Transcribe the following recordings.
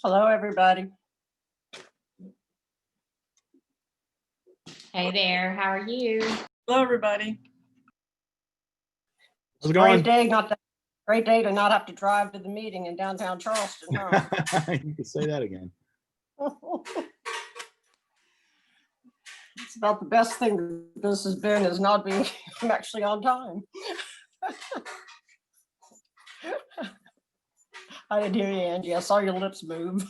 Hello, everybody. Hey there, how are you? Hello, everybody. How's it going? Great day to not have to drive to the meeting in downtown Charleston, huh? You can say that again. It's about the best thing this has been, is not being actually on time. I didn't hear you, Angie. I saw your lips move.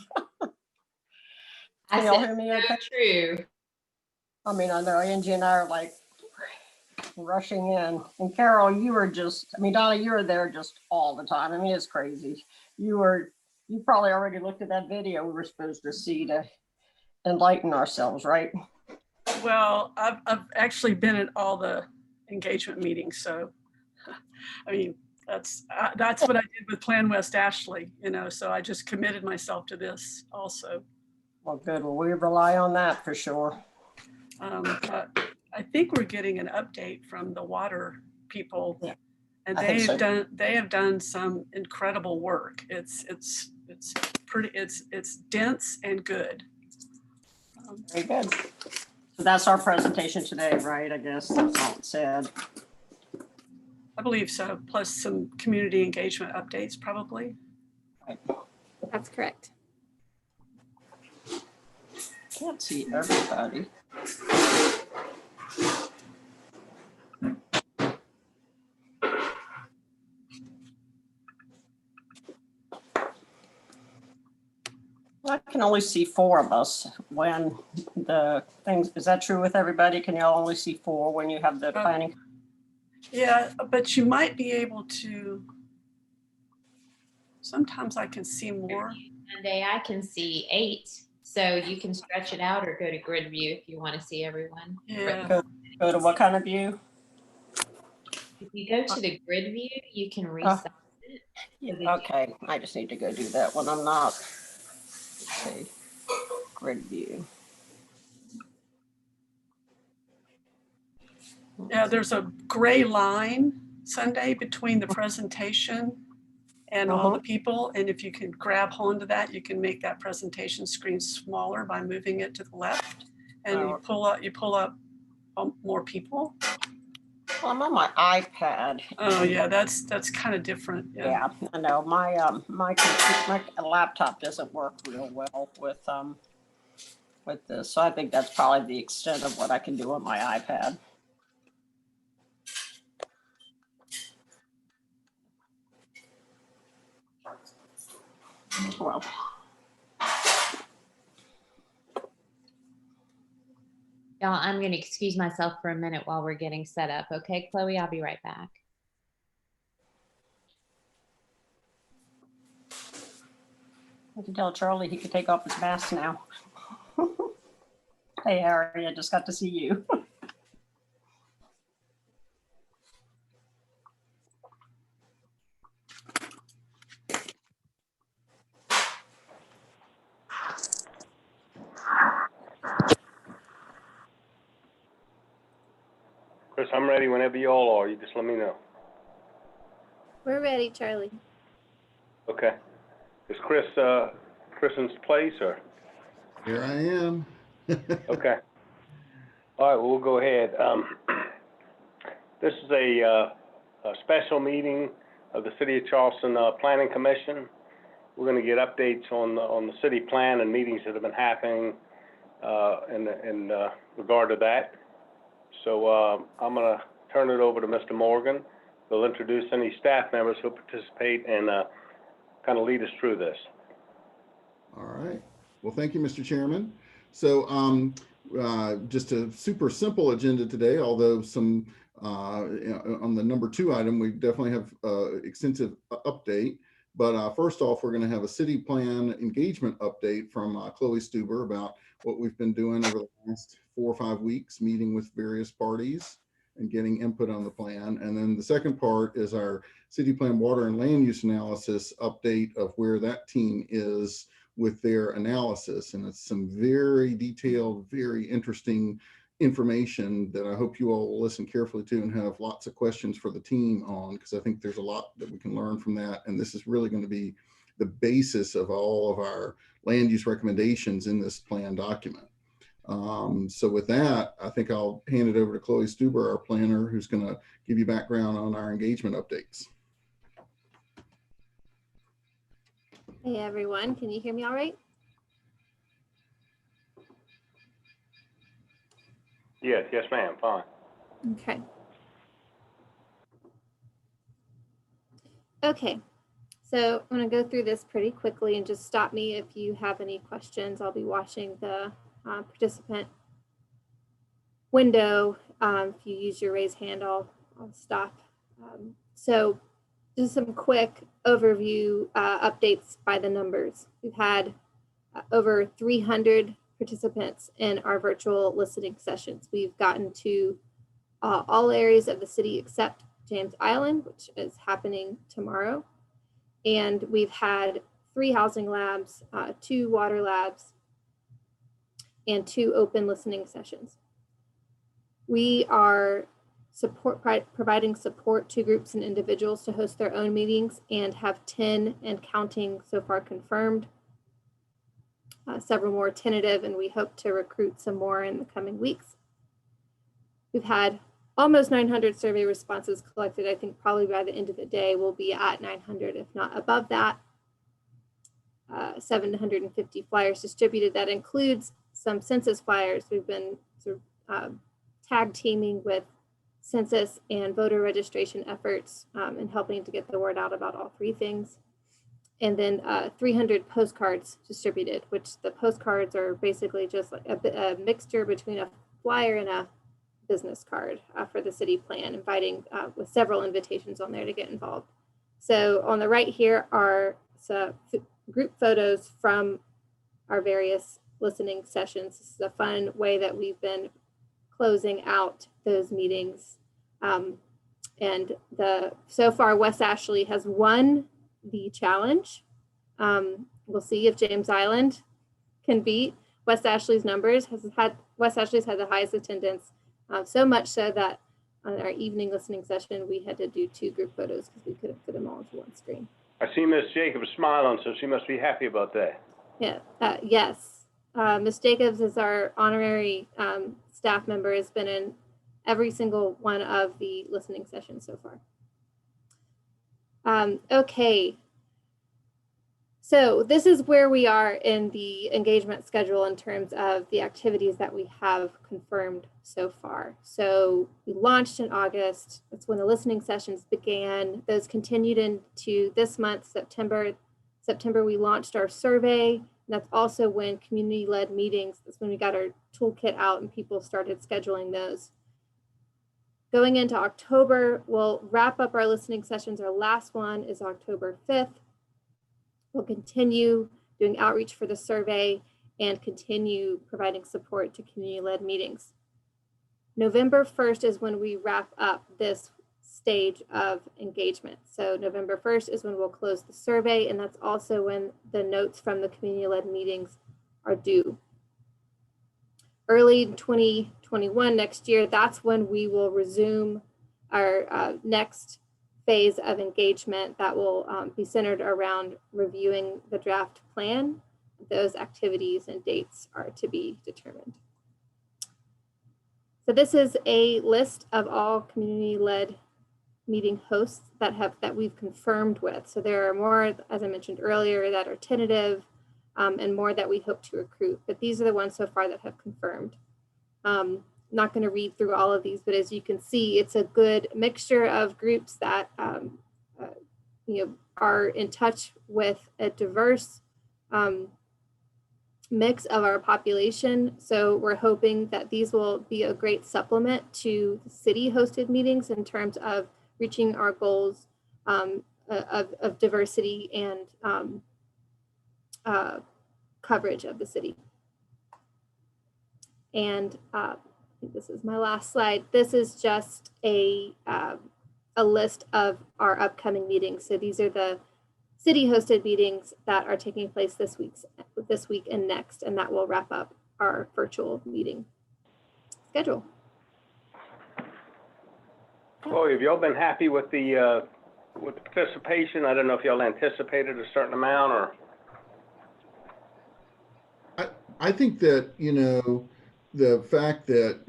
Can y'all hear me okay? True. I mean, I know Angie and I are like rushing in. And Carol, you were just, I mean, Donna, you were there just all the time. I mean, it's crazy. You probably already looked at that video we were supposed to see to enlighten ourselves, right? Well, I've actually been at all the engagement meetings, so I mean, that's what I did with Plan West Ashley, you know, so I just committed myself to this also. Well, good. Well, we rely on that for sure. But I think we're getting an update from the water people, yeah, and they have done some incredible work. It's dense and good. Very good. So that's our presentation today, right? I guess that's all it said. I believe so, plus some community engagement updates probably. Right. That's correct. Can't see everybody. I can only see 4 of us when the things, is that true with everybody? Can y'all only see 4 when you have the planning? Yeah, but you might be able to, sometimes I can see more. Monday I can see 8, so you can stretch it out or go to grid view if you want to see everyone. Yeah. Go to what kind of view? If you go to the grid view, you can resize it. Yeah, okay, I just need to go do that when I'm not. Okay, grid view. Yeah, there's a gray line Sunday between the presentation and all the people. And if you can grab hold of that, you can make that presentation screen smaller by moving it to the left. And you pull up more people. Well, I'm on my iPad. Oh yeah, that's kind of different. Yeah, I know. My laptop doesn't work real well with this, so I think that's probably the extent of what I can do on my iPad. Well, Y'all, I'm going to excuse myself for a minute while we're getting set up. Okay, Chloe, I'll be right back. I can tell Charlie he could take off his mask now. Hey, Harry, I just got to see you. Chris, I'm ready whenever you all are. You just let me know. We're ready, Charlie. Okay. Is Chris Kristen's place or? Here I am. Okay. All right, well, we'll go ahead. This is a special meeting of the City of Charleston Planning Commission. We're going to get updates on the city plan and meetings that have been happening in regard to that. So I'm going to turn it over to Mr. Morgan. He'll introduce any staff members who participate and kind of lead us through this. All right. Well, thank you, Mr. Chairman. So just a super simple agenda today, although some on the number 2 item, we definitely have extensive update. But first off, we're going to have a city plan engagement update from Chloe Stuber about what we've been doing over the last 4 or 5 weeks, meeting with various parties and getting input on the plan. And then the second part is our city plan water and land use analysis update of where that team is with their analysis. And it's some very detailed, very interesting information that I hope you all will listen carefully to and have lots of questions for the team on, because I think there's a lot that we can learn from that. And this is really going to be the basis of all of our land use recommendations in this plan document. So with that, I think I'll hand it over to Chloe Stuber, our planner, who's going to give you background on our engagement updates. Hey everyone, can you hear me all right? Yes, ma'am, fine. Okay. Okay, so I'm going to go through this pretty quickly and just stop me if you have any questions. I'll be watching the participant window. If you use your raise hand, I'll stop. So just some quick overview updates by the numbers. We've had over 300 participants in our virtual listening sessions. We've gotten to all areas of the city except James Island, which is happening tomorrow. And we've had 3 housing labs, 2 water labs, and 2 open listening sessions. We are providing support to groups and individuals to host their own meetings and have 10 and counting so far confirmed. Several more tentative, and we hope to recruit some more in the coming weeks. We've had almost 900 survey responses collected. I think probably by the end of the day, we'll be at 900, if not above that. 750 flyers distributed. That includes some census flyers. We've been sort of tag teaming with census and voter registration efforts and helping to get the word out about all 3 things. And then 300 postcards distributed, which the postcards are basically just like a mixture between a flyer and a business card for the city plan, inviting with several invitations on there to get involved. So on the right here are some group photos from our various listening sessions. This is a fun way that we've been closing out those meetings. And so far West Ashley has won the challenge. We'll see if James Island can beat West Ashley's numbers. West Ashley's had the highest attendance. So much so that on our evening listening session, we had to do 2 group photos because we couldn't fit them all into one screen. I see Miss Jacobs smiling, so she must be happy about that. Yeah, yes. Ms. Jacobs is our honorary staff member, has been in every single one of the listening sessions so far. Okay. So this is where we are in the engagement schedule in terms of the activities that we have confirmed so far. So we launched in August. That's when the listening sessions began. Those continued into this month, September. September, we launched our survey. And that's also when community-led meetings, that's when we got our toolkit out and people started scheduling those. Going into October, we'll wrap up our listening sessions. Our last one is October 5th. We'll continue doing outreach for the survey and continue providing support to community-led meetings. November 1st is when we wrap up this stage of engagement. So November 1st is when we'll close the survey, and that's also when the notes from the community-led meetings are due. Early 2021, next year, that's when we will resume our next phase of engagement that will be centered around reviewing the draft plan. Those activities and dates are to be determined. So this is a list of all community-led meeting hosts that we've confirmed with. So there are more, as I mentioned earlier, that are tentative and more that we hope to recruit. But these are the ones so far that have confirmed. Not going to read through all of these, but as you can see, it's a good mixture of groups that are in touch with a diverse mix of our population. So we're hoping that these will be a great supplement to city-hosted meetings in terms of reaching our goals of diversity and coverage of the city. And I think this is my last slide. This is just a list of our upcoming meetings. So these are the city-hosted meetings that are taking place this week and next, and that will wrap up our virtual meeting schedule. Chloe, have y'all been happy with the with the participation, I don't know if y'all anticipated a certain amount or. I think that, you know, the fact that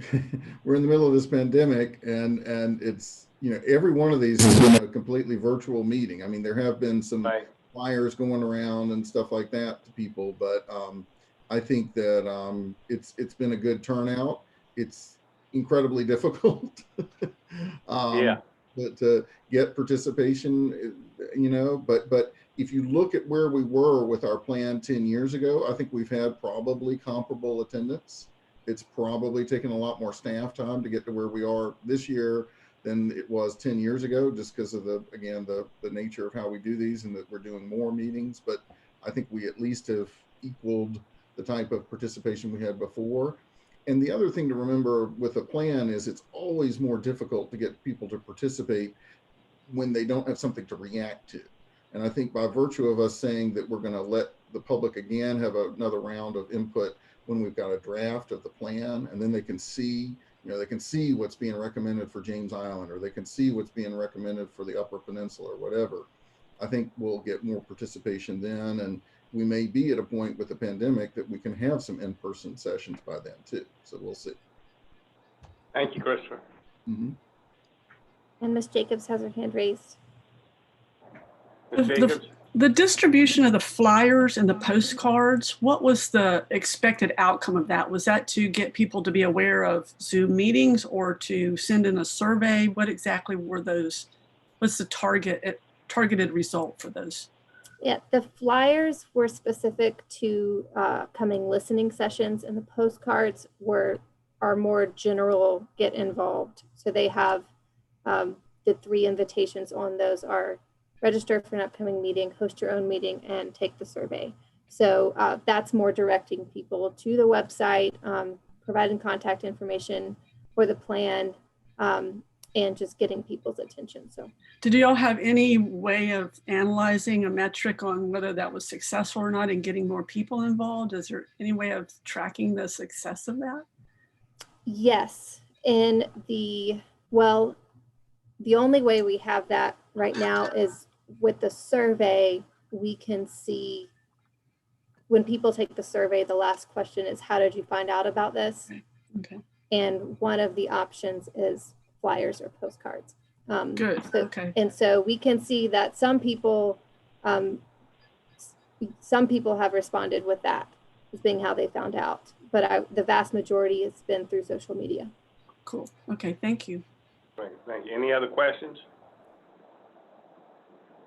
we're in the middle of this pandemic and it's, you know, every one of these is a completely virtual meeting. I mean, there have been some Right. flyers going around and stuff like that to people, but I think that it's been a good turnout. It's incredibly difficult. Yeah. But to get participation, you know, but if you look at where we were with our plan 10 years ago, I think we've had probably comparable attendance. It's probably taken a lot more staff time to get to where we are this year than it was 10 years ago, just because of the, again, the nature of how we do these and that we're doing more meetings. But I think we at least have equaled the type of participation we had before. And the other thing to remember with a plan is it's always more difficult to get people to participate when they don't have something to react to. And I think by virtue of us saying that we're going to let the public again have another round of input when we've got a draft of the plan, and then they can see, you know, they can see what's being recommended for James Island, or they can see what's being recommended for the Upper Peninsula or whatever. I think we'll get more participation then, and we may be at a point with the pandemic that we can have some in-person sessions by then too. So we'll see. Thank you, Christopher. Mm-hmm. And Ms. Jacobs has her hand raised. Ms. Jacobs? The distribution of the flyers and the postcards, what was the expected outcome of that? Was that to get people to be aware of Zoom meetings or to send in a survey? What exactly were those? What's the targeted result for those? Yeah, the flyers were specific to coming listening sessions, and the postcards are more general, get involved. So they have the 3 invitations on those are register for an upcoming meeting, host your own meeting, and take the survey. So that's more directing people to the website, providing contact information for the plan, and just getting people's attention. So did you all have any way of analyzing a metric on whether that was successful or not in getting more people involved? Is there any way of tracking the success of that? yes, the only way we have that right now is with the survey. We can see when people take the survey, the last question is, how did you find out about this? Okay. And one of the options is flyers or postcards. Good. So, okay. And so we can see that some people have responded with that as being how they found out. But the vast majority has been through social media. Cool. Okay. Thank you. Great, thank you. Any other questions?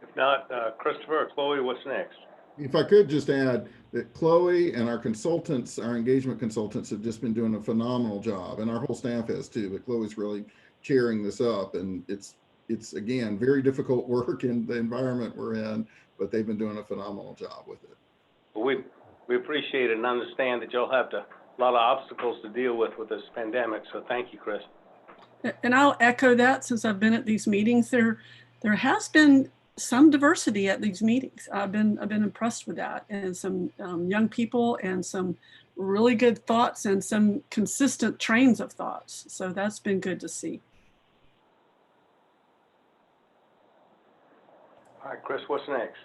If not, Christopher or Chloe, what's next? If I could just add that Chloe and our consultants, our engagement consultants, have just been doing a phenomenal job, and our whole staff has too, but Chloe's really cheering this up, and it's again, very difficult work in the environment we're in, but they've been doing a phenomenal job with it. Well, we appreciate it and understand that you'll have a lot of obstacles to deal with this pandemic, so thank you, Chris. And I'll echo that. Since I've been at these meetings, there has been some diversity at these meetings. I've been impressed with that, and some young people and some really good thoughts and some consistent trains of thoughts. So that's been good to see. All right, Chris, what's next?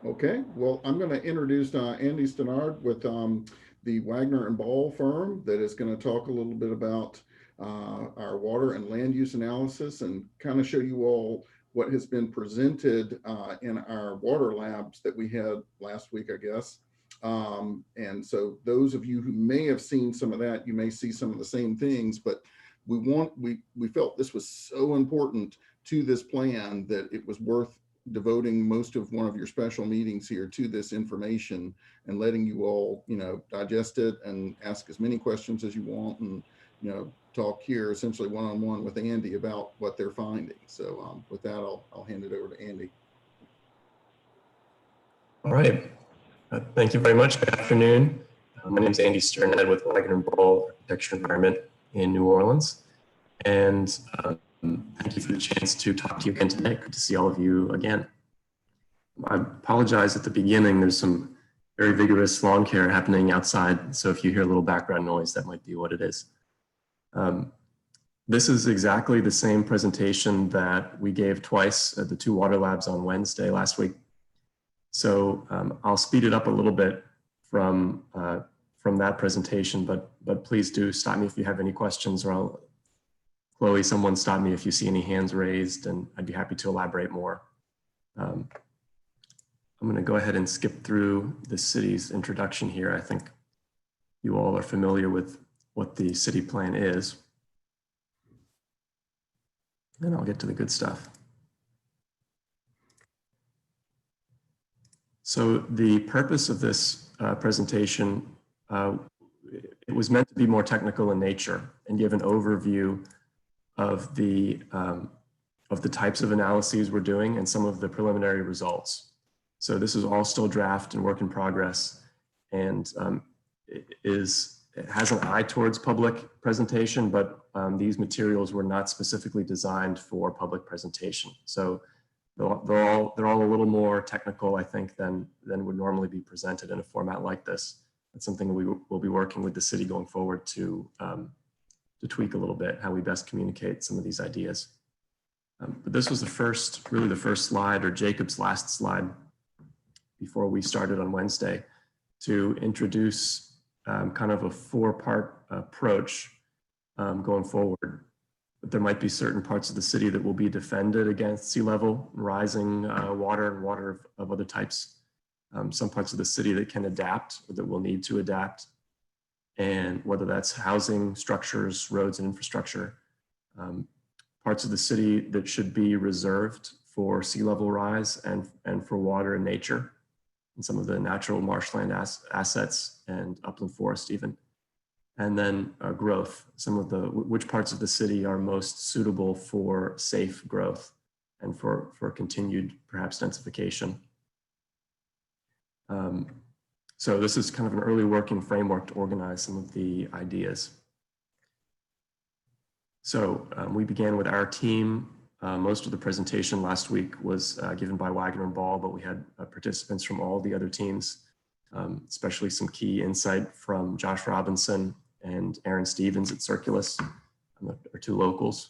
Okay, well, I'm going to introduce Andy Stenard with the Wagner and Ball firm that is going to talk a little bit about our water and land use analysis and kind of show you all what has been presented in our water labs that we had last week, I guess. And so those of you who may have seen some of that, you may see some of the same things, but we felt this was so important to this plan that it was worth devoting most of one of your special meetings here to this information and letting you all, you know, digest it and ask as many questions as you want, and, you know, talk here essentially one-on-one with Andy about what they're finding. So with that, I'll hand it over to Andy. All right. Thank you very much. Good afternoon. My name is Andy Sternhead with Wagner and Ball Architecture Environment in New Orleans. And thank you for the chance to talk to you again today. Good to see all of you again. I apologize at the beginning. There's some very vigorous lawn care happening outside. So if you hear a little background noise, that might be what it is. This is exactly the same presentation that we gave twice at the 2 water labs on Wednesday last week. So I'll speed it up a little bit from that presentation, but please do stop me if you have any questions, or Chloe, someone stop me if you see any hands raised, and I'd be happy to elaborate more. I'm going to go ahead and skip through the city's introduction here. I think you all are familiar with what the city plan is. And I'll get to the good stuff. So the purpose of this presentation, it was meant to be more technical in nature and give an overview of the types of analyses we're doing and some of the preliminary results. So this is all still draft and work in progress, and it has an eye towards public presentation, but these materials were not specifically designed for public presentation. So they're all a little more technical, I think, than would normally be presented in a format like this. That's something we will be working with the city going forward to tweak a little bit how we best communicate some of these ideas. But this was really the first slide, or Jacob's last slide, before we started on Wednesday, to introduce kind of a 4-part approach going forward. But there might be certain parts of the city that will be defended against sea level, rising water, and water of other types. Some parts of the city that can adapt, or that will need to adapt, and whether that's housing, structures, roads, and infrastructure. Parts of the city that should be reserved for sea level rise and for water and nature, and some of the natural marshland assets and upland forest even. And then growth, which parts of the city are most suitable for safe growth and for continued perhaps densification. So this is kind of an early working framework to organize some of the ideas. So we began with our team. Most of the presentation last week was given by Wagner and Ball, but we had participants from all the other teams, especially some key insight from Josh Robinson and Aaron Stevens at Circulus, our 2 locals,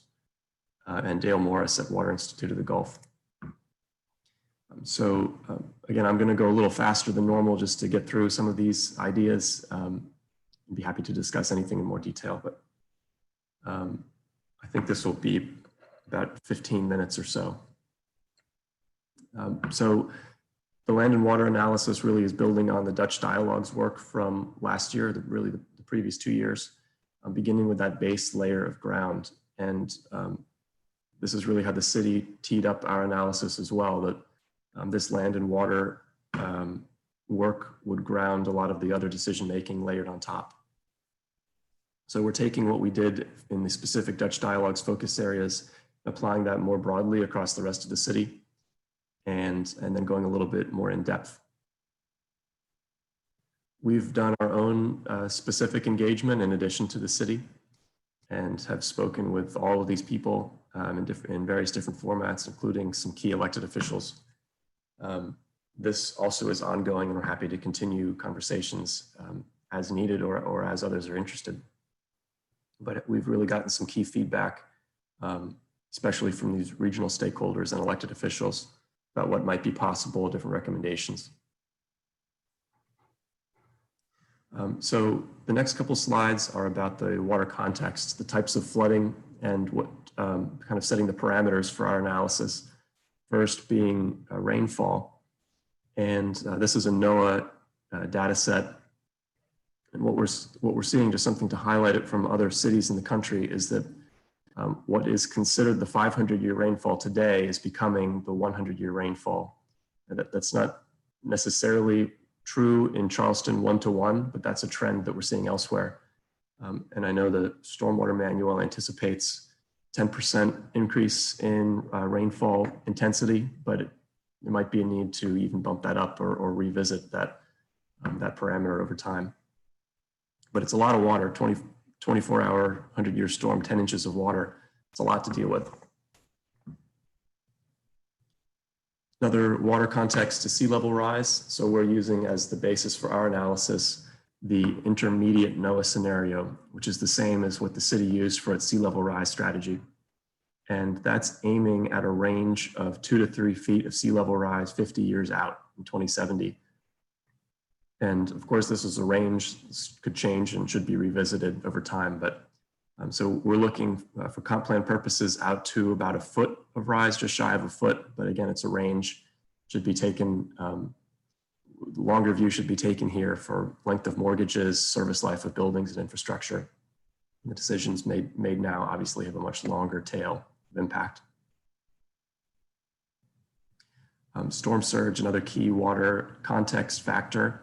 and Dale Morris at Water Institute of the Gulf. Again, I'm going to go a little faster than normal just to get through some of these ideas. I'd be happy to discuss anything in more detail, but I think this will be about 15 minutes or so. So the land and water analysis really is building on the Dutch dialogues work from last year, really the previous 2 years, beginning with that base layer of ground. And this is really how the city teed up our analysis as well, that this land and water work would ground a lot of the other decision-making layered on top. So we're taking what we did in the specific Dutch dialogues focus areas, applying that more broadly across the rest of the city, and then going a little bit more in depth. We've done our own specific engagement in addition to the city, and have spoken with all of these people in various different formats, including some key elected officials. This also is ongoing, and we're happy to continue conversations as needed or as others are interested. But we've really gotten some key feedback, especially from these regional stakeholders and elected officials, about what might be possible, different recommendations. So the next couple slides are about the water context, the types of flooding, and what kind of setting the parameters for our analysis. First being rainfall. And this is a NOAA data set. And what we're seeing, just something to highlight it from other cities in the country, is that what is considered the 500-year rainfall today is becoming the 100-year rainfall. And that's not necessarily true in Charleston 1-to-1, but that's a trend that we're seeing elsewhere. And I know the Stormwater Manual anticipates 10% increase in rainfall intensity, but there might be a need to even bump that up or revisit that parameter over time. But it's a lot of water, 24-hour, 100-year storm, 10 inches of water. It's a lot to deal with. Another water context is sea level rise. So we're using as the basis for our analysis the intermediate NOAA scenario, which is the same as what the city used for its sea level rise strategy. And that's aiming at a range of 2 to 3 feet of sea level rise 50 years out in 2070. And of course, this is a range, this could change and should be revisited over time. But so we're looking for comp plan purposes out to about 1 foot of rise, just shy of 1 foot. But again, it's a range, should be taken, the longer view should be taken here for length of mortgages, service life of buildings and infrastructure. And the decisions made now obviously have a much longer tail of impact. Storm surge, another key water context factor.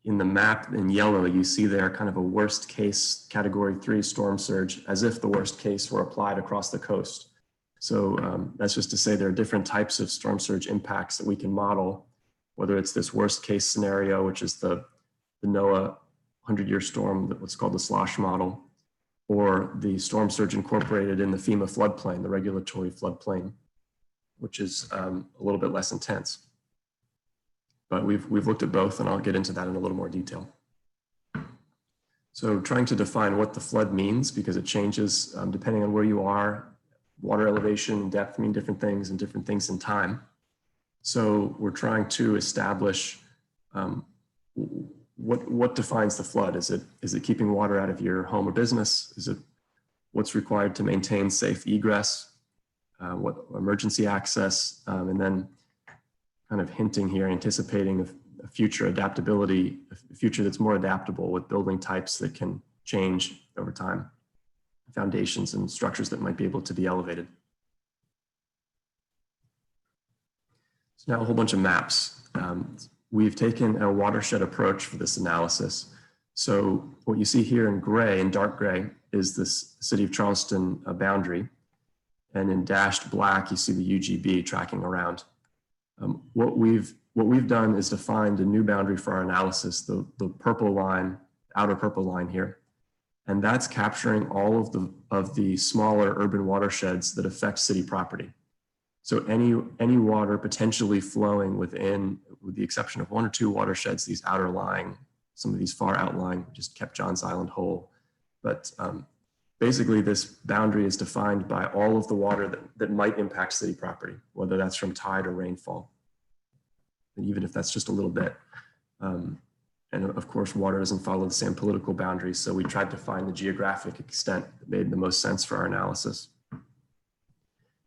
In the map in yellow, you see there kind of a worst case category 3 storm surge, as if the worst case were applied across the coast. So that's just to say there are different types of storm surge impacts that we can model, whether it's this worst case scenario, which is the NOAA 100-year storm, what's called the slosh model, or the storm surge incorporated in the FEMA floodplain, the regulatory floodplain, which is a little bit less intense. But we've looked at both, and I'll get into that in a little more detail. So trying to define what the flood means, because it changes depending on where you are. Water elevation and depth mean different things and different things in time. So we're trying to establish what defines the flood. Is it keeping water out of your home or business? Is it what's required to maintain safe egress? What emergency access? And then kind of hinting here, anticipating a future adaptability, a future that's more adaptable with building types that can change over time, foundations and structures that might be able to be elevated. So now a whole bunch of maps. We've taken a watershed approach for this analysis. So what you see here in gray, in dark gray, is this city of Charleston boundary. And in dashed black, you see the UGB tracking around. What we've done is defined a new boundary for our analysis, the purple line, outer purple line here. And that's capturing all of the smaller urban watersheds that affect city property. So any water potentially flowing within, with the exception of 1 or 2 watersheds, these outer lying, some of these far outlying, just kept Johns Island whole. But basically this boundary is defined by all of the water that might impact city property, whether that's from tide or rainfall. And even if that's just a little bit. And of course, water doesn't follow the same political boundaries. So we tried to find the geographic extent that made the most sense for our analysis.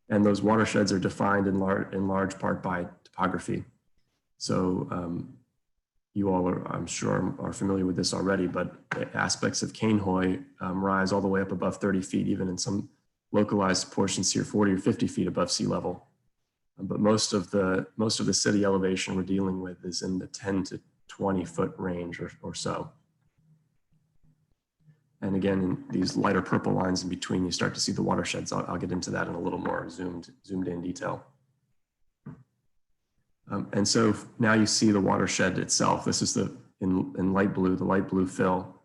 And those watersheds are defined in large part by topography. So you all are, I'm sure, are familiar with this already, but aspects of Cainhoy rise all the way up above 30 feet, even in some localized portions here, 40 or 50 feet above sea level. But most of the city elevation we're dealing with is in the 10 to 20 foot range or so. And again, in these lighter purple lines in between, you start to see the watersheds. I'll get into that in a little more zoomed in detail. And so now you see the watershed itself. This is in light blue, the light blue fill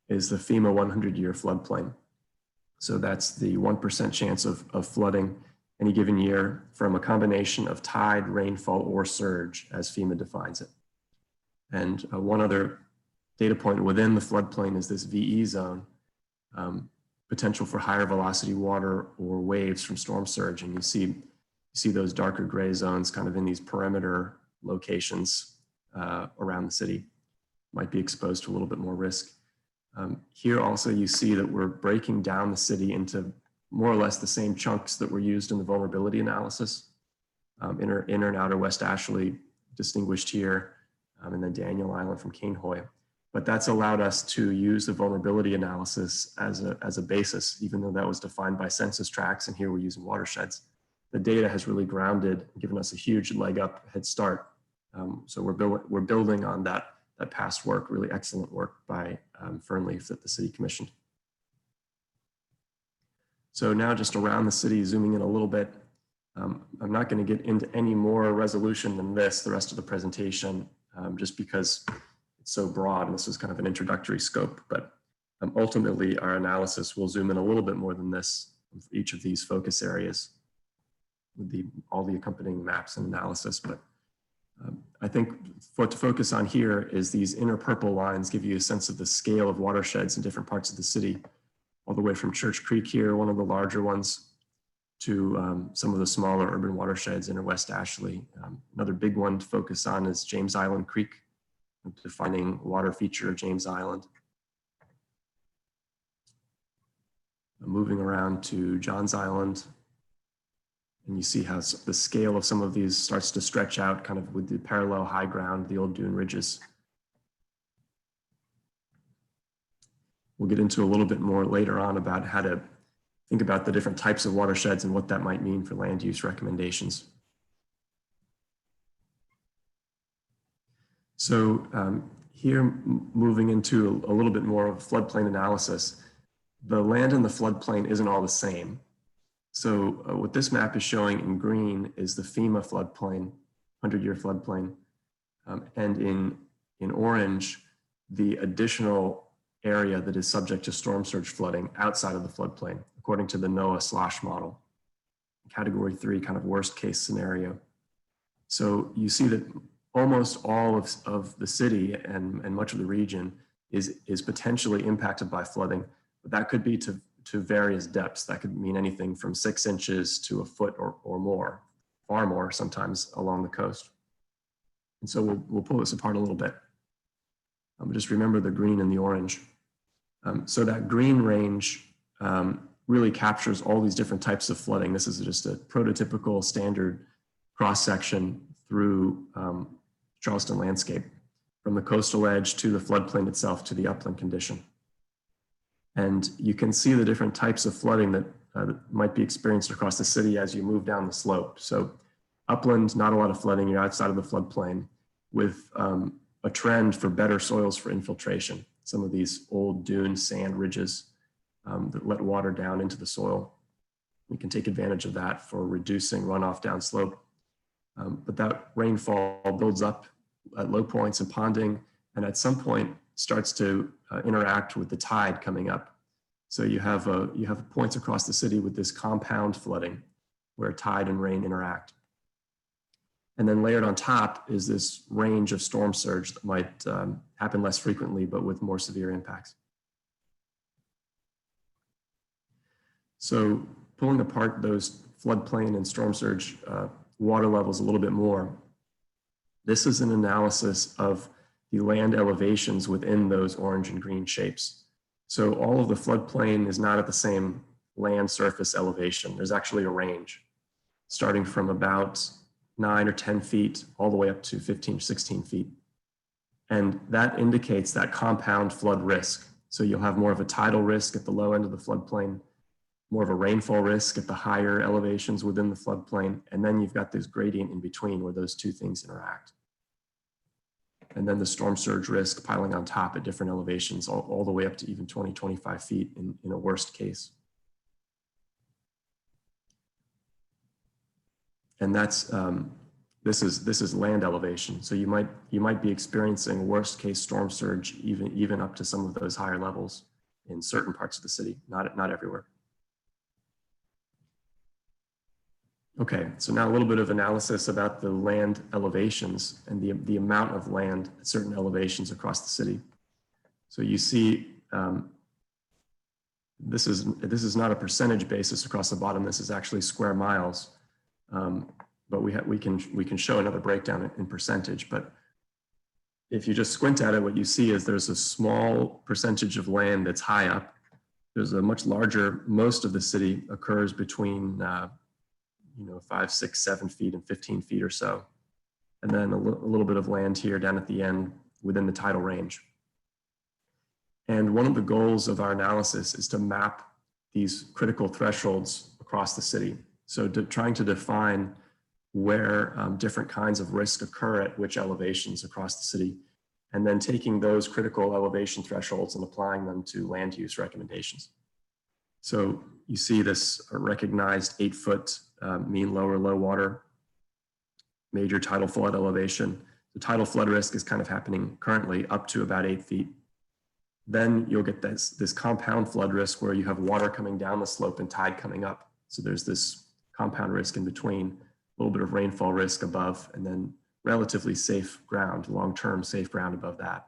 is the FEMA 100-year floodplain. So that's the 1% chance of flooding any given year from a combination of tide, rainfall, or surge as FEMA defines it. And one other data point within the floodplain is this VE zone, potential for higher velocity water or waves from storm surge. And you see those darker gray zones kind of in these perimeter locations around the city, might be exposed to a little bit more risk. Here also you see that we're breaking down the city into more or less the same chunks that were used in the vulnerability analysis. Inner and outer West Ashley distinguished here, and then Daniel Island from Cainhoy. But that's allowed us to use the vulnerability analysis as a basis, even though that was defined by census tracts, and here we're using watersheds. The data has really grounded, given us a huge leg up, head start. So we're building on that past work, really excellent work by Fernleaf that the city commissioned. So now just around the city, zooming in a little bit, I'm not going to get into any more resolution than this, the rest of the presentation, just because it's so broad and this is kind of an introductory scope, but ultimately our analysis will zoom in a little bit more than this for each of these focus areas with all the accompanying maps and analysis. But I think what to focus on here is these inner purple lines give you a sense of the scale of watersheds in different parts of the city, all the way from Church Creek here, one of the larger ones, to some of the smaller urban watersheds in West Ashley. Another big one to focus on is James Island Creek, defining water feature of James Island. Moving around to Johns Island, and you see how the scale of some of these starts to stretch out kind of with the parallel high ground, the old dune ridges. We'll get into a little bit more later on about how to think about the different types of watersheds and what that might mean for land use recommendations. So here, moving into a little bit more of floodplain analysis, the land in the floodplain isn't all the same. So what this map is showing in green is the FEMA floodplain, 100-year floodplain. And in orange, the additional area that is subject to storm surge flooding outside of the floodplain, according to the NOAA slosh model. Category 3, kind of worst case scenario. So you see that almost all of the city and much of the region is potentially impacted by flooding, but that could be to various depths. That could mean anything from 6 inches to a foot or more, far more sometimes along the coast. And so we'll pull this apart a little bit. Just remember the green and the orange. So that green range really captures all these different types of flooding. This is just a prototypical standard cross-section through Charleston landscape, from the coastal edge to the floodplain itself to the upland condition. And you can see the different types of flooding that might be experienced across the city as you move down the slope. So upland, not a lot of flooding, you're outside of the floodplain, with a trend for better soils for infiltration. Some of these old dune sand ridges that let water down into the soil. We can take advantage of that for reducing runoff downslope. But that rainfall builds up at low points and ponding, and at some point starts to interact with the tide coming up. So you have points across the city with this compound flooding where tide and rain interact. And then layered on top is this range of storm surge that might happen less frequently, but with more severe impacts. So pulling apart those floodplain and storm surge water levels a little bit more, this is an analysis of the land elevations within those orange and green shapes. So all of the floodplain is not at the same land surface elevation. There's actually a range starting from about 9 or 10 feet all the way up to 15, 16 feet. And that indicates that compound flood risk. So you'll have more of a tidal risk at the low end of the floodplain, more of a rainfall risk at the higher elevations within the floodplain. And then you've got this gradient in between where those two things interact. And then the storm surge risk piling on top at different elevations, all the way up to even 20, 25 feet in a worst case. And that's, this is land elevation. So you might be experiencing worst case storm surge even up to some of those higher levels in certain parts of the city, not everywhere. Okay, so now a little bit of analysis about the land elevations and the amount of land at certain elevations across the city. So you see, this is not a percentage basis across the bottom. This is actually square miles, but we can show another breakdown in percentage. But if you just squint at it, what you see is there's a small percentage of land that's high up. There's a much larger. Most of the city occurs between 5, 6, 7 feet and 15 feet or so. And then a little bit of land here down at the end within the tidal range. And one of the goals of our analysis is to map these critical thresholds across the city. So trying to define where different kinds of risk occur at which elevations across the city, and then taking those critical elevation thresholds and applying them to land use recommendations. So you see this recognized 8-foot mean low or low water, major tidal flood elevation. The tidal flood risk is kind of happening currently up to about 8 feet. Then you'll get this compound flood risk where you have water coming down the slope and tide coming up. So there's this compound risk in between, a little bit of rainfall risk above, and then relatively safe ground, long-term safe ground above that.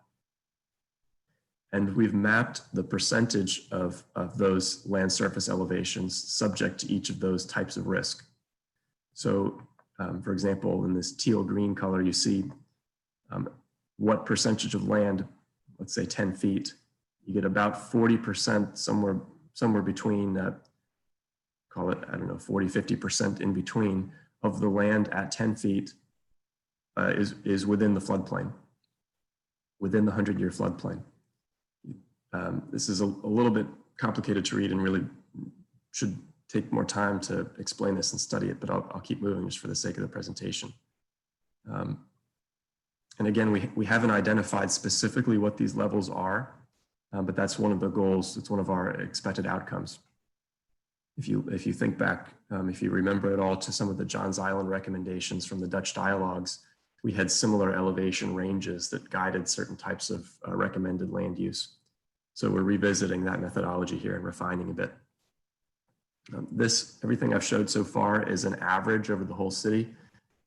And we've mapped the percentage of those land surface elevations subject to each of those types of risk. So for example, in this teal green color, you see what percentage of land, let's say 10 feet, you get about 40%, somewhere between, call it, I don't know, 40, 50% in between of the land at 10 feet is within the floodplain, within the 100-year floodplain. This is a little bit complicated to read and really should take more time to explain this and study it, but I'll keep moving just for the sake of the presentation. And again, we haven't identified specifically what these levels are, but that's one of the goals. It's one of our expected outcomes. If you think back, if you remember at all to some of the Johns Island recommendations from the Dutch dialogues, we had similar elevation ranges that guided certain types of recommended land use. So we're revisiting that methodology here and refining a bit. Everything I've showed so far is an average over the whole city.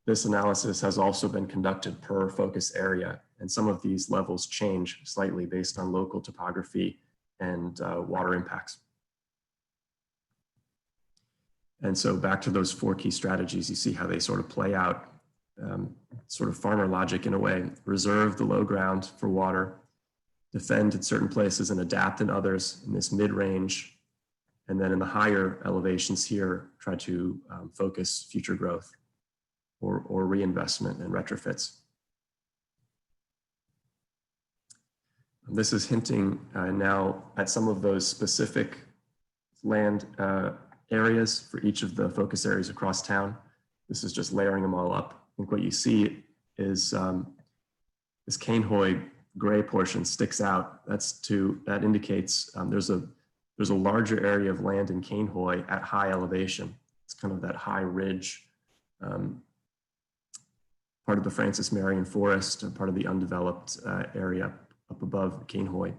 This analysis has also been conducted per focus area, and some of these levels change slightly based on local topography and water impacts. And so back to those 4 key strategies, you see how they sort of play out, sort of farmer logic in a way. Reserve the low ground for water, defend in certain places and adapt in others in this mid-range, and then in the higher elevations here, try to focus future growth or reinvestment and retrofits. This is hinting now at some of those specific land areas for each of the focus areas across town. This is just layering them all up. I think what you see is this Cainhoy gray portion sticks out. That indicates there's a larger area of land in Cainhoy at high elevation. It's kind of that high ridge, part of the Francis Marion Forest, part of the undeveloped area up above Cainhoy.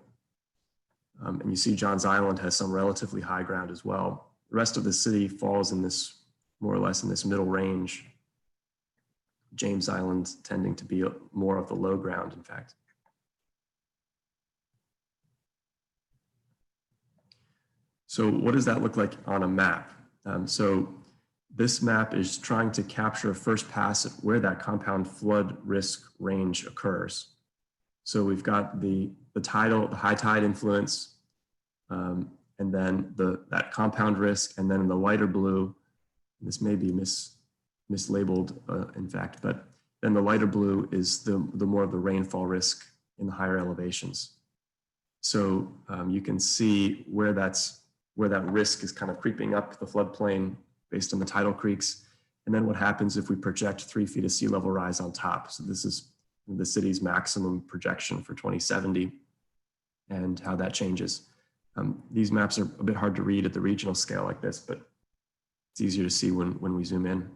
And you see Johns Island has some relatively high ground as well. The rest of the city falls in this, more or less in this middle range. James Island tending to be more of the low ground, in fact. So what does that look like on a map? So this map is trying to capture a first pass at where that compound flood risk range occurs. So we've got the high tide influence, and then that compound risk, and then in the lighter blue, this may be mislabeled in fact, but then the lighter blue is the more of the rainfall risk in the higher elevations. So you can see where that risk is kind of creeping up the floodplain based on the tidal creeks. And then what happens if we project 3 feet of sea level rise on top? So this is the city's maximum projection for 2070 and how that changes. These maps are a bit hard to read at the regional scale like this, but it's easier to see when we zoom in.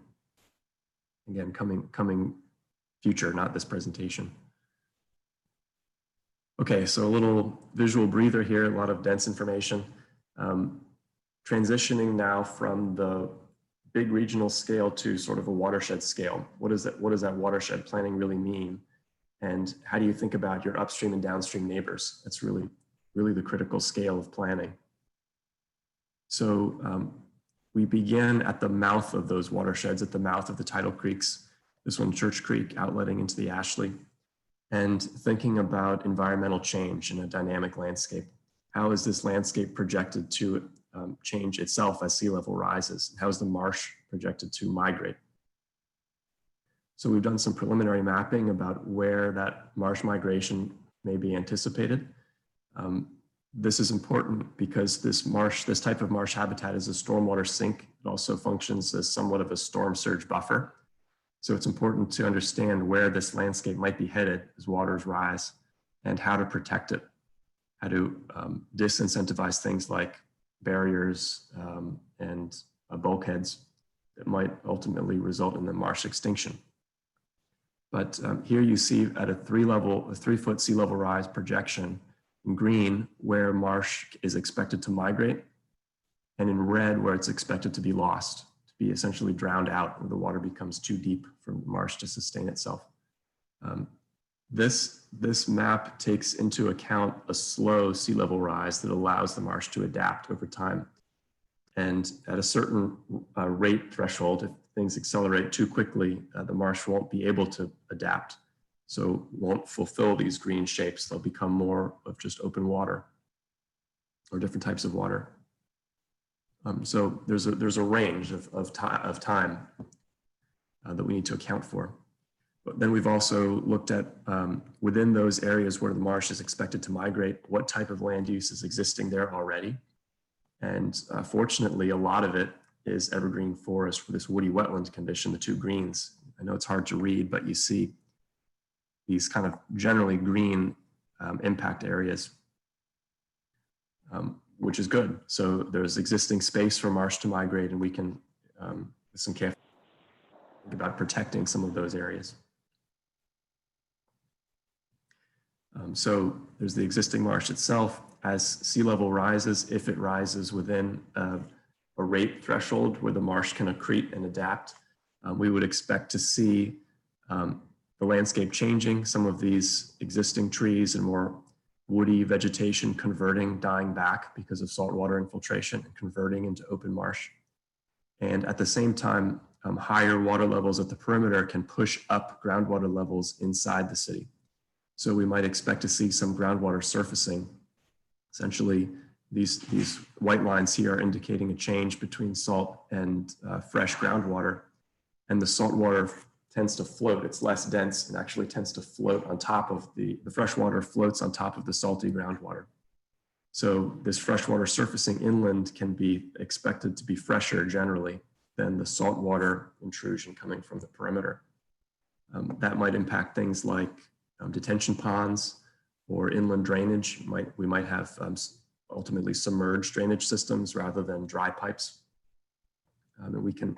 Again, coming future, not this presentation. Okay, so a little visual breather here, a lot of dense information. Transitioning now from the big regional scale to sort of a watershed scale. What does that watershed planning really mean? And how do you think about your upstream and downstream neighbors? That's really the critical scale of planning. So we began at the mouth of those watersheds, at the mouth of the tidal creeks, this one Church Creek outletting into the Ashley, and thinking about environmental change in a dynamic landscape. How is this landscape projected to change itself as sea level rises? How is the marsh projected to migrate? So we've done some preliminary mapping about where that marsh migration may be anticipated. This is important because this type of marsh habitat is a stormwater sink. It also functions as somewhat of a storm surge buffer. So it's important to understand where this landscape might be headed as waters rise and how to protect it, how to disincentivize things like barriers and bulkheads that might ultimately result in the marsh extinction. But here you see at a 3-foot sea level rise projection in green where marsh is expected to migrate, and in red where it's expected to be lost, to be essentially drowned out, where the water becomes too deep for the marsh to sustain itself. This map takes into account a slow sea level rise that allows the marsh to adapt over time. And at a certain rate threshold, if things accelerate too quickly, the marsh won't be able to adapt. So won't fulfill these green shapes. They'll become more of just open water or different types of water. So there's a range of time that we need to account for. But then we've also looked at within those areas where the marsh is expected to migrate, what type of land use is existing there already. And fortunately, a lot of it is evergreen forest with this woody wetland condition, the two greens. I know it's hard to read, but you see these kind of generally green impact areas, which is good. So there's existing space for marsh to migrate, and we can, with some care, think about protecting some of those areas. So there's the existing marsh itself. As sea level rises, if it rises within a rate threshold where the marsh can accrete and adapt, we would expect to see the landscape changing, some of these existing trees and more woody vegetation converting, dying back because of saltwater infiltration and converting into open marsh. And at the same time, higher water levels at the perimeter can push up groundwater levels inside the city. So we might expect to see some groundwater surfacing. Essentially, these white lines here are indicating a change between salt and fresh groundwater. And the salt water tends to float. It's less dense and actually tends to float on top of the fresh water floats on top of the salty groundwater. So this freshwater surfacing inland can be expected to be fresher generally than the saltwater intrusion coming from the perimeter. That might impact things like detention ponds or inland drainage. We might have ultimately submerged drainage systems rather than dry pipes. And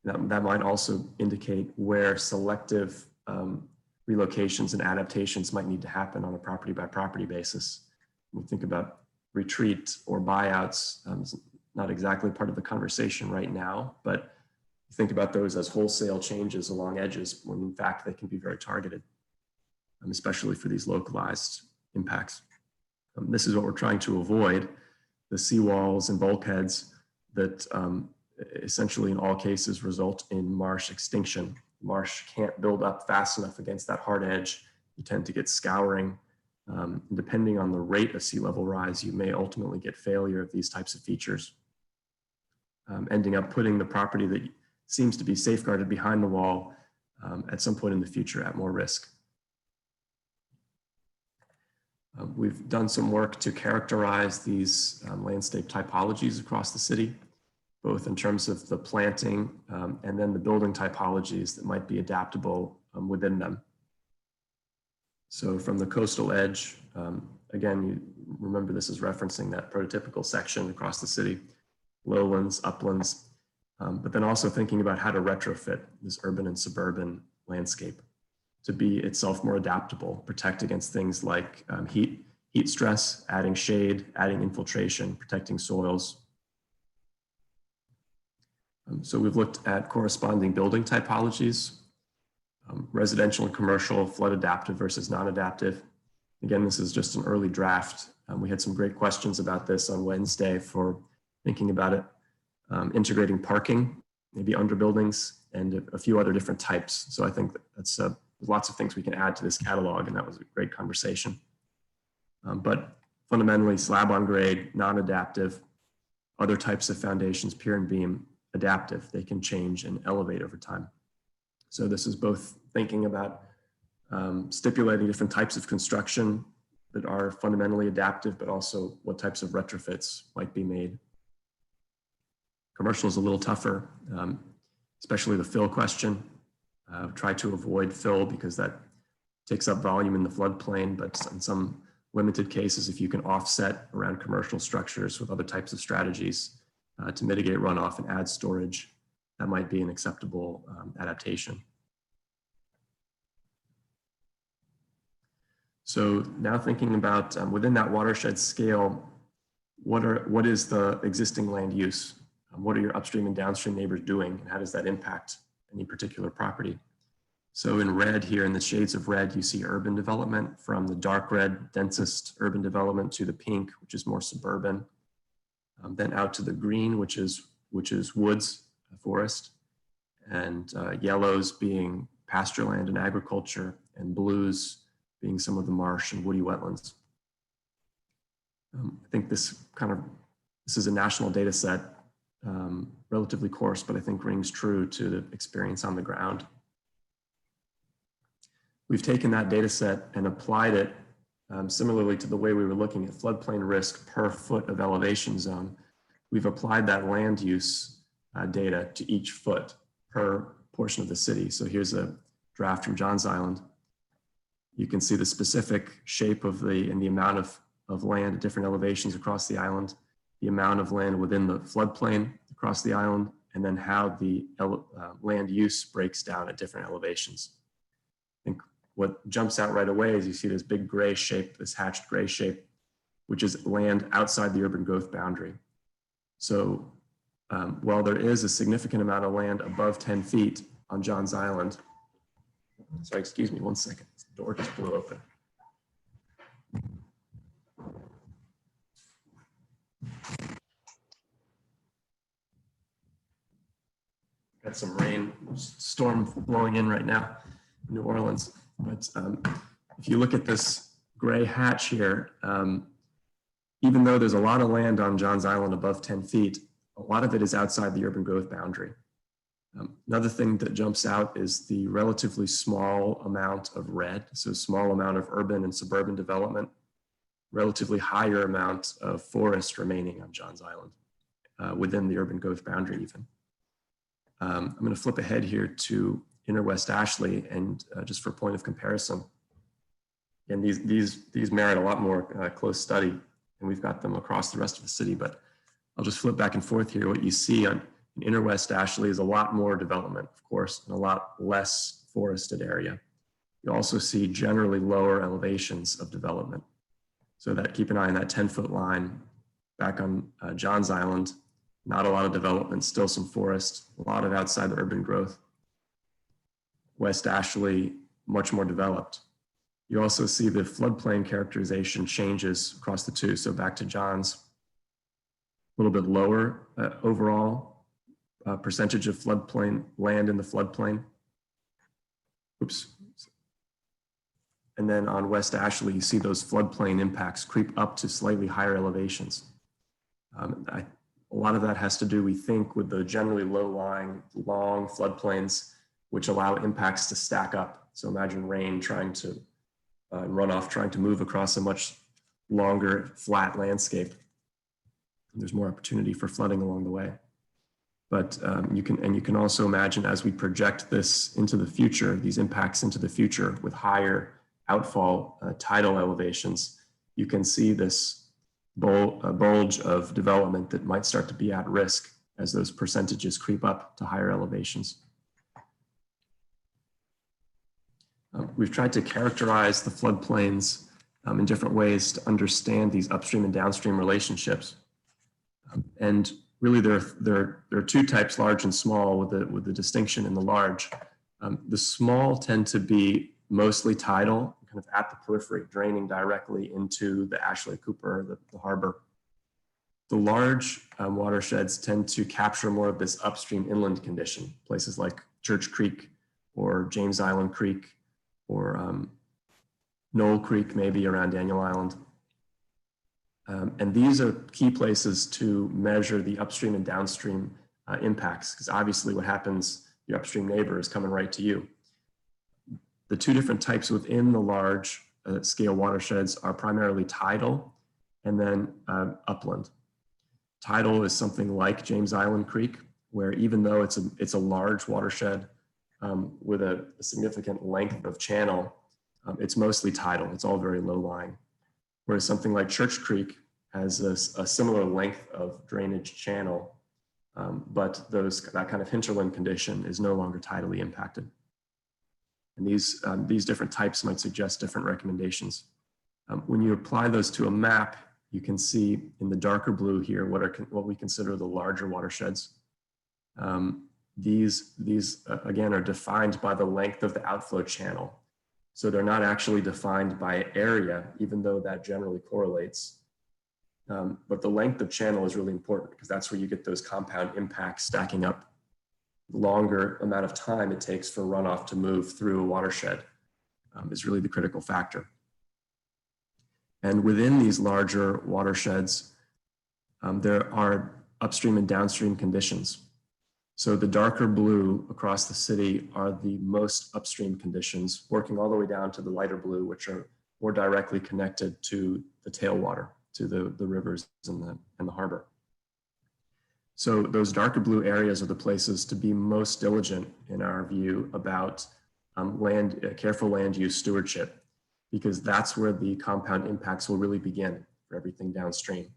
that might also indicate where selective relocations and adaptations might need to happen on a property by property basis. When we think about retreat or buyouts, it's not exactly part of the conversation right now, but think about those as wholesale changes along edges when in fact they can be very targeted, especially for these localized impacts. This is what we're trying to avoid, the seawalls and bulkheads that essentially in all cases result in marsh extinction. Marsh can't build up fast enough against that hard edge. You tend to get scouring. Depending on the rate of sea level rise, you may ultimately get failure of these types of features, ending up putting the property that seems to be safeguarded behind the wall at some point in the future at more risk. We've done some work to characterize these landscape typologies across the city, both in terms of the planting and then the building typologies that might be adaptable within them. So from the coastal edge, again, you remember this is referencing that prototypical section across the city, lowlands, uplands, but then also thinking about how to retrofit this urban and suburban landscape to be itself more adaptable, protect against things like heat stress, adding shade, adding infiltration, protecting soils. So we've looked at corresponding building typologies, residential and commercial, flood adaptive versus non-adaptive. Again, this is just an early draft. We had some great questions about this on Wednesday for thinking about it, integrating parking, maybe under buildings, and a few other different types. So I think that's there's lots of things we can add to this catalog, and that was a great conversation. But fundamentally, slab on grade, non-adaptive, other types of foundations, pier and beam, adaptive. They can change and elevate over time. So this is both thinking about stipulating different types of construction that are fundamentally adaptive, but also what types of retrofits might be made. Commercial is a little tougher, especially the fill question. Try to avoid fill because that takes up volume in the floodplain, but in some limited cases, if you can offset around commercial structures with other types of strategies to mitigate runoff and add storage, that might be an acceptable adaptation. So now thinking about within that watershed scale, what is the existing land use? What are your upstream and downstream neighbors doing, and how does that impact any particular property? So in red here, in the shades of red, you see urban development, from the dark red, densest urban development, to the pink, which is more suburban. Then out to the green, which is woods, forest, and yellows being pasture land and agriculture, and blues being some of the marsh and woody wetlands. I think this is a national data set, relatively coarse, but I think rings true to the experience on the ground. We've taken that data set and applied it similarly to the way we were looking at floodplain risk per foot of elevation zone. We've applied that land use data to each foot per portion of the city. So here's a draft from Johns Island. You can see the specific shape of and the amount of land at different elevations across the island, the amount of land within the floodplain across the island, and then how the land use breaks down at different elevations. I think what jumps out right away is you see this big gray shape, this hatched gray shape, which is land outside the urban growth boundary. So while there is a significant amount of land above 10 feet on Johns Island, sorry, excuse me, one second, the door just blew open. Got some rain, storm blowing in right now in New Orleans. But if you look at this gray hatch here, even though there's a lot of land on Johns Island above 10 feet, a lot of it is outside the urban growth boundary. Another thing that jumps out is the relatively small amount of red, so small amount of urban and suburban development, relatively higher amount of forest remaining on Johns Island, within the urban growth boundary even. I'm going to flip ahead here to Inner West Ashley, and just for point of comparison, and these merit a lot more close study, and we've got them across the rest of the city, but I'll just flip back and forth here. What you see in Inner West Ashley is a lot more development, of course, and a lot less forested area. You also see generally lower elevations of development. So that, keep an eye on that 10-foot line. Back on Johns Island, not a lot of development, still some forest, a lot of outside the urban growth. West Ashley, much more developed. You also see the floodplain characterization changes across the two. So back to Johns, a little bit lower overall percentage of floodplain land in the floodplain. Oops. And then on West Ashley, you see those floodplain impacts creep up to slightly higher elevations. A lot of that has to do, we think, with the generally low-lying, long floodplains, which allow impacts to stack up. So imagine rain trying to, runoff trying to move across a much longer, flat landscape. There's more opportunity for flooding along the way. But you can also imagine, as we project this into the future, these impacts into the future with higher outfall tidal elevations, you can see this bulge of development that might start to be at risk as those percentages creep up to higher elevations. We've tried to characterize the floodplains in different ways to understand these upstream and downstream relationships. And really there are two types, large and small, with the distinction in the large. The small tend to be mostly tidal, kind of at the periphery, draining directly into the Ashley Cooper, the harbor. The large watersheds tend to capture more of this upstream inland condition, places like Church Creek or James Island Creek or Knoll Creek, maybe around Daniel Island. And these are key places to measure the upstream and downstream impacts, because obviously what happens, your upstream neighbor is coming right to you. The two different types within the large scale watersheds are primarily tidal and then upland. Tidal is something like James Island Creek, where even though it's a large watershed with a significant length of channel, it's mostly tidal. It's all very low lying. Whereas something like Church Creek has a similar length of drainage channel, but that kind of hinterland condition is no longer tidally impacted. And these different types might suggest different recommendations. When you apply those to a map, you can see in the darker blue here what we consider the larger watersheds. these again are defined by the length of the outflow channel. So they're not actually defined by area, even though that generally correlates. But the length of channel is really important because that's where you get those compound impacts stacking up. The longer amount of time it takes for runoff to move through a watershed is really the critical factor. And within these larger watersheds, there are upstream and downstream conditions. So the darker blue across the city are the most upstream conditions, working all the way down to the lighter blue, which are more directly connected to the tailwater, to the rivers and the harbor. So those darker blue areas are the places to be most diligent, in our view, about careful land use stewardship, because that's where the compound impacts will really begin for everything downstream.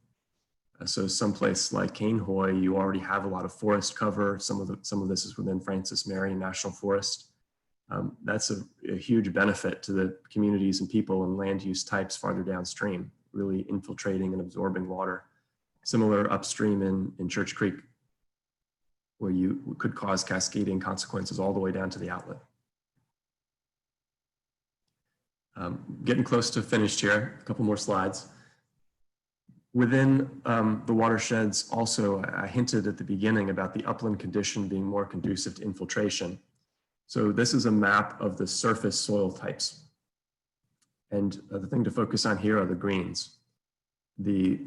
So someplace like Cainhoy, you already have a lot of forest cover. Some of this is within Francis Marion National Forest. That's a huge benefit to the communities and people and land use types farther downstream, really infiltrating and absorbing water. Similar upstream in Church Creek, where you could cause cascading consequences all the way down to the outlet. Getting close to finished here, a couple more slides. Within the watersheds also, I hinted at the beginning about the upland condition being more conducive to infiltration. So this is a map of the surface soil types. And the thing to focus on here are the greens. The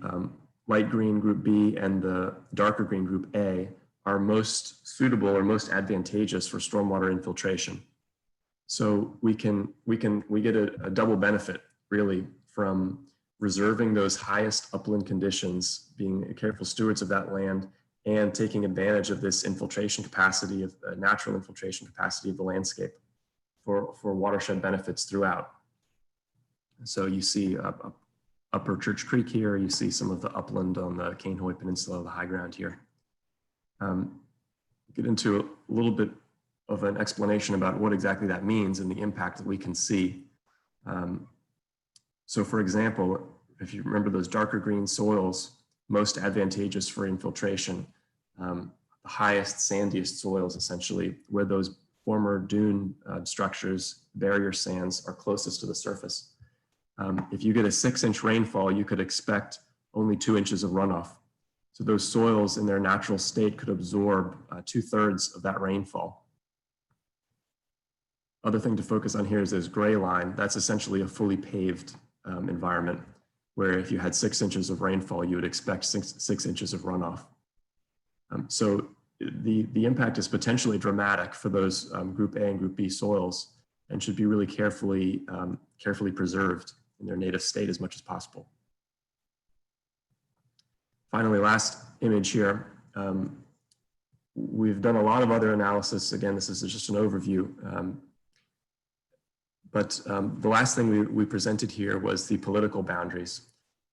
light green group B and the darker green group A are most suitable or most advantageous for stormwater infiltration. So we get a double benefit really from reserving those highest upland conditions, being careful stewards of that land, and taking advantage of this infiltration capacity, of natural infiltration capacity of the landscape for watershed benefits throughout. So you see Upper Church Creek here, you see some of the upland on the Cainhoy Peninsula, the high ground here. Get into a little bit of an explanation about what exactly that means and the impact that we can see. So for example, if you remember those darker green soils, most advantageous for infiltration, the highest, sandiest soils, essentially, where those former dune structures, barrier sands, are closest to the surface. If you get a 6-inch rainfall, you could expect only 2 inches of runoff. So those soils in their natural state could absorb 2/3 of that rainfall. Other thing to focus on here is this gray line. That's essentially a fully paved environment, where if you had 6 inches of rainfall, you would expect six inches of runoff. So the impact is potentially dramatic for those Group A and Group B soils, and should be really carefully preserved in their native state as much as possible. Finally, last image here. We've done a lot of other analysis. Again, this is just an overview. But the last thing we presented here was the political boundaries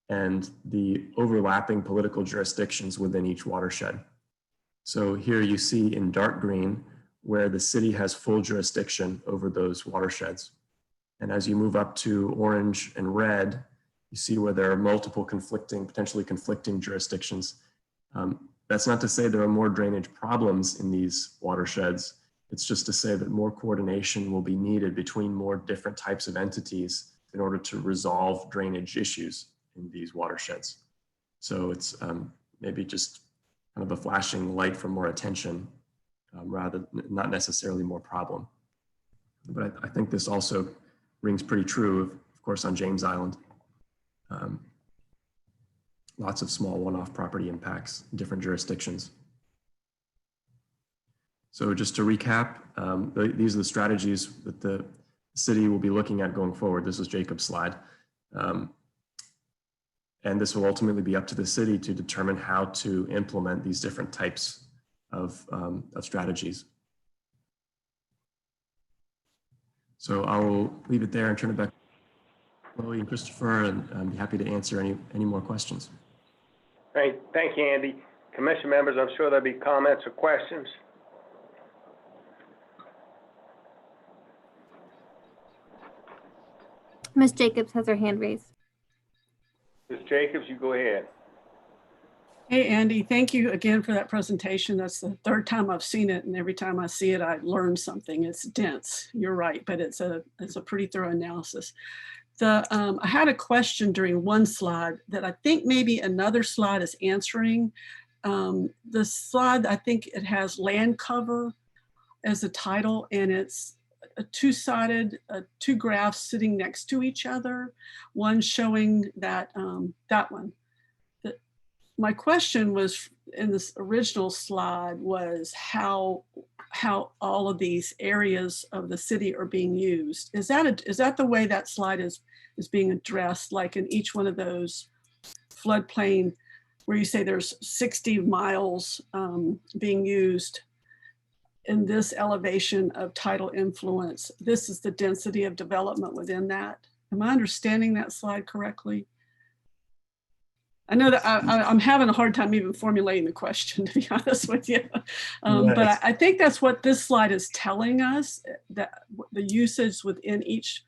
and the overlapping political jurisdictions within each watershed. So here you see in dark green where the city has full jurisdiction over those watersheds. And as you move up to orange and red, you see where there are multiple potentially conflicting jurisdictions. That's not to say there are more drainage problems in these watersheds. It's just to say that more coordination will be needed between more different types of entities in order to resolve drainage issues in these watersheds. So it's maybe just kind of a flashing light for more attention, not necessarily more problem. But I think this also rings pretty true, of course, on James Island. Lots of small one-off property impacts in different jurisdictions. So just to recap, these are the strategies that the city will be looking at going forward. This was Jacob's slide. And this will ultimately be up to the city to determine how to implement these different types of strategies. So I will leave it there and turn it back to Chloe and Christopher, and I'm happy to answer any more questions. Great, thank you, Andy. Commission members, I'm sure there'll be comments or questions. Ms. Jacobs has her hand raised. Ms. Jacobs, you go ahead. Hey, Andy, thank you again for that presentation. That's the third time I've seen it, and every time I see it, I learn something. It's dense, you're right, but it's a pretty thorough analysis. I had a question during one slide that I think maybe another slide is answering. The slide, I think it has land cover as a title, and it's a two-sided, two graphs sitting next to each other, one showing that, that one. My question was in this original slide was how all of these areas of the city are being used. Is that the way that slide is being addressed? Like in each one of those floodplain where you say there's 60 miles being used in this elevation of tidal influence, this is the density of development within that. Am I understanding that slide correctly? I know that I'm having a hard time even formulating the question, to be honest with you. But I think that's what this slide is telling us, that the usage within each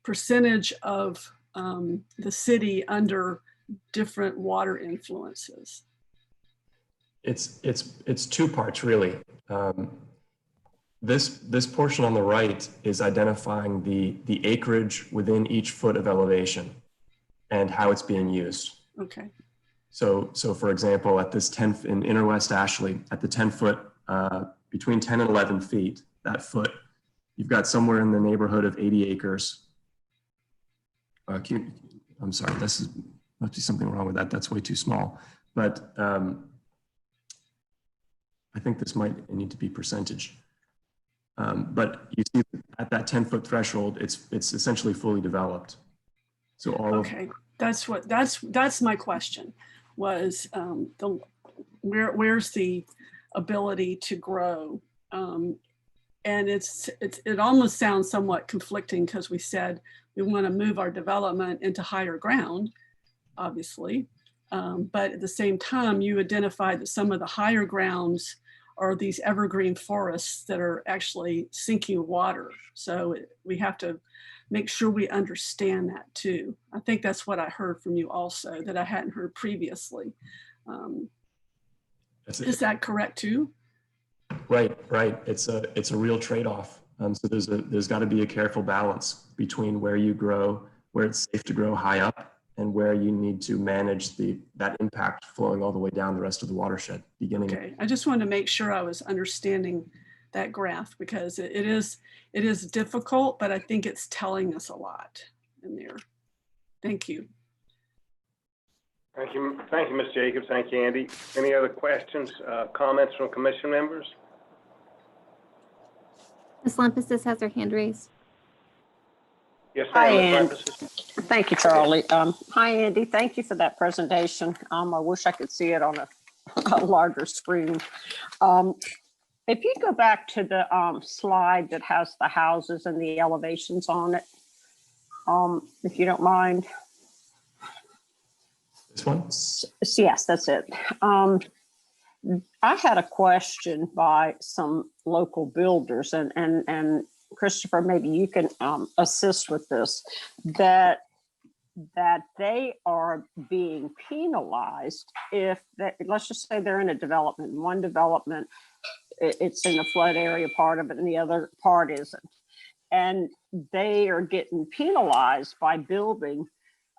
percentage of the city under different water influences. It's two parts, really. This portion on the right is identifying the acreage within each foot of elevation and how it's being used. Okay. So for example, at this 10 in Inner West Ashley, at the 10 foot, between 10 and 11 feet, that foot, you've got somewhere in the neighborhood of 80 acres. I'm sorry, must be something wrong with that. That's way too small. But I think this might need to be percentage. But you see at that 10-foot threshold, it's essentially fully developed. So all okay. That's my question was where's the ability to grow? And it almost sounds somewhat conflicting because we said we want to move our development into higher ground, obviously. But at the same time, you identified that some of the higher grounds are these evergreen forests that are actually sinking water. So we have to make sure we understand that too. I think that's what I heard from you also that I hadn't heard previously. Is that correct too? Right. It's a real trade-off. So there's got to be a careful balance between where you grow, where it's safe to grow high up, and where you need to manage that impact flowing all the way down the rest of the watershed. Okay, I just wanted to make sure I was understanding that graph because it is difficult, but I think it's telling us a lot in there. Thank you. Thank you, Ms. Jacobs. Thank you, Andy. Any other questions, comments from commission members? Ms. Lumpus has her hand raised. Yes, Hi, ma'am. Ann. Thank you, Charlie. Hi, Andy. Thank you for that presentation. I wish I could see it on a larger screen. If you go back to the slide that has the houses and the elevations on it, if you don't mind. This one? Yes, that's it. I had a question by some local builders, and Christopher, maybe you can assist with this, that they are being penalized if, let's just say they're in a development, one development, it's in the flood area part of it and the other part isn't. And they are getting penalized by building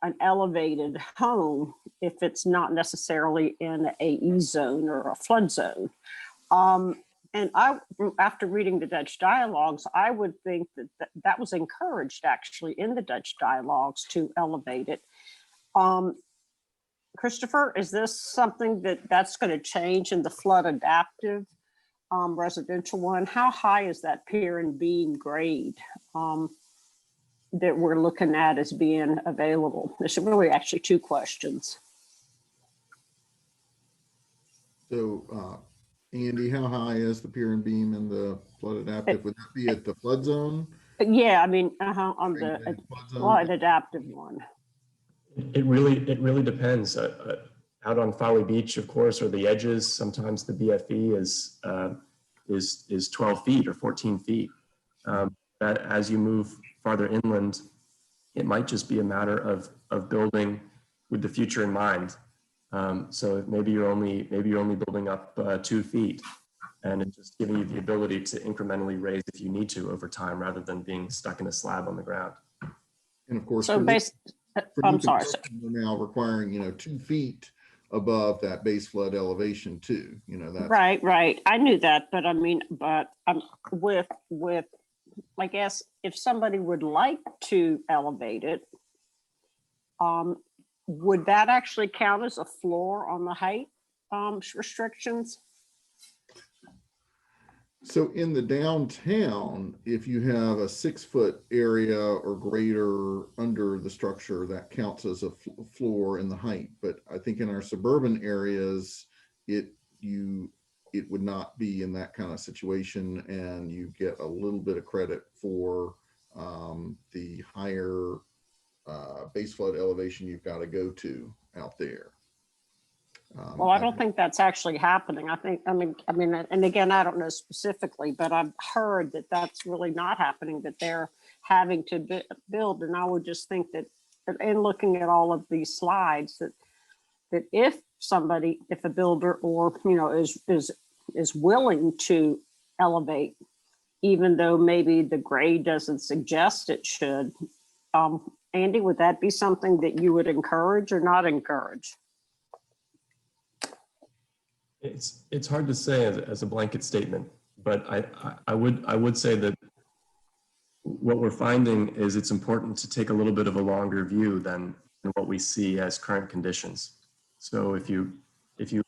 an elevated home if it's not necessarily in an AE zone or a flood zone. And after reading the Dutch dialogues, I would think that was encouraged actually in the Dutch dialogues to elevate it. Christopher, is this something that's going to change in the flood adaptive residential one? How high is that pier and beam grade that we're looking at as being available? There's really actually two questions. So, Andy, how high is the pier and beam in the flood adaptive? Would that be at the flood zone? Yeah, I mean, on the flood adaptive one. It really depends. Out on Folly Beach, of course, or the edges, sometimes the BFE is 12 feet or 14 feet. As you move farther inland, it might just be a matter of building with the future in mind. So maybe you're only building up 2 feet, and it's just giving you the ability to incrementally raise if you need to over time, rather than being stuck in a slab on the ground. And of course, So for new- for I'm new sorry. construction, we're now requiring, 2 feet above that base flood elevation too. That's Right. I knew that, but I mean, with, I guess, if somebody would like to elevate it, would that actually count as a floor on the height restrictions? So in the downtown, if you have a 6-foot area or greater under the structure, that counts as a floor in the height. But I think in our suburban areas, it would not be in that kind of situation, and you get a little bit of credit for the higher base flood elevation you've got to go to out there. Well, I don't think that's actually happening. I mean, and again, I don't know specifically, but I've heard that that's really not happening, that they're having to build. And I would just think that in looking at all of these slides, that if a builder or, is willing to elevate, even though maybe the grade doesn't suggest it should, Andy, would that be something that you would encourage or not encourage? It's hard to say as a blanket statement, but I would say that what we're finding is it's important to take a little bit of a longer view than what we see as current conditions. So if you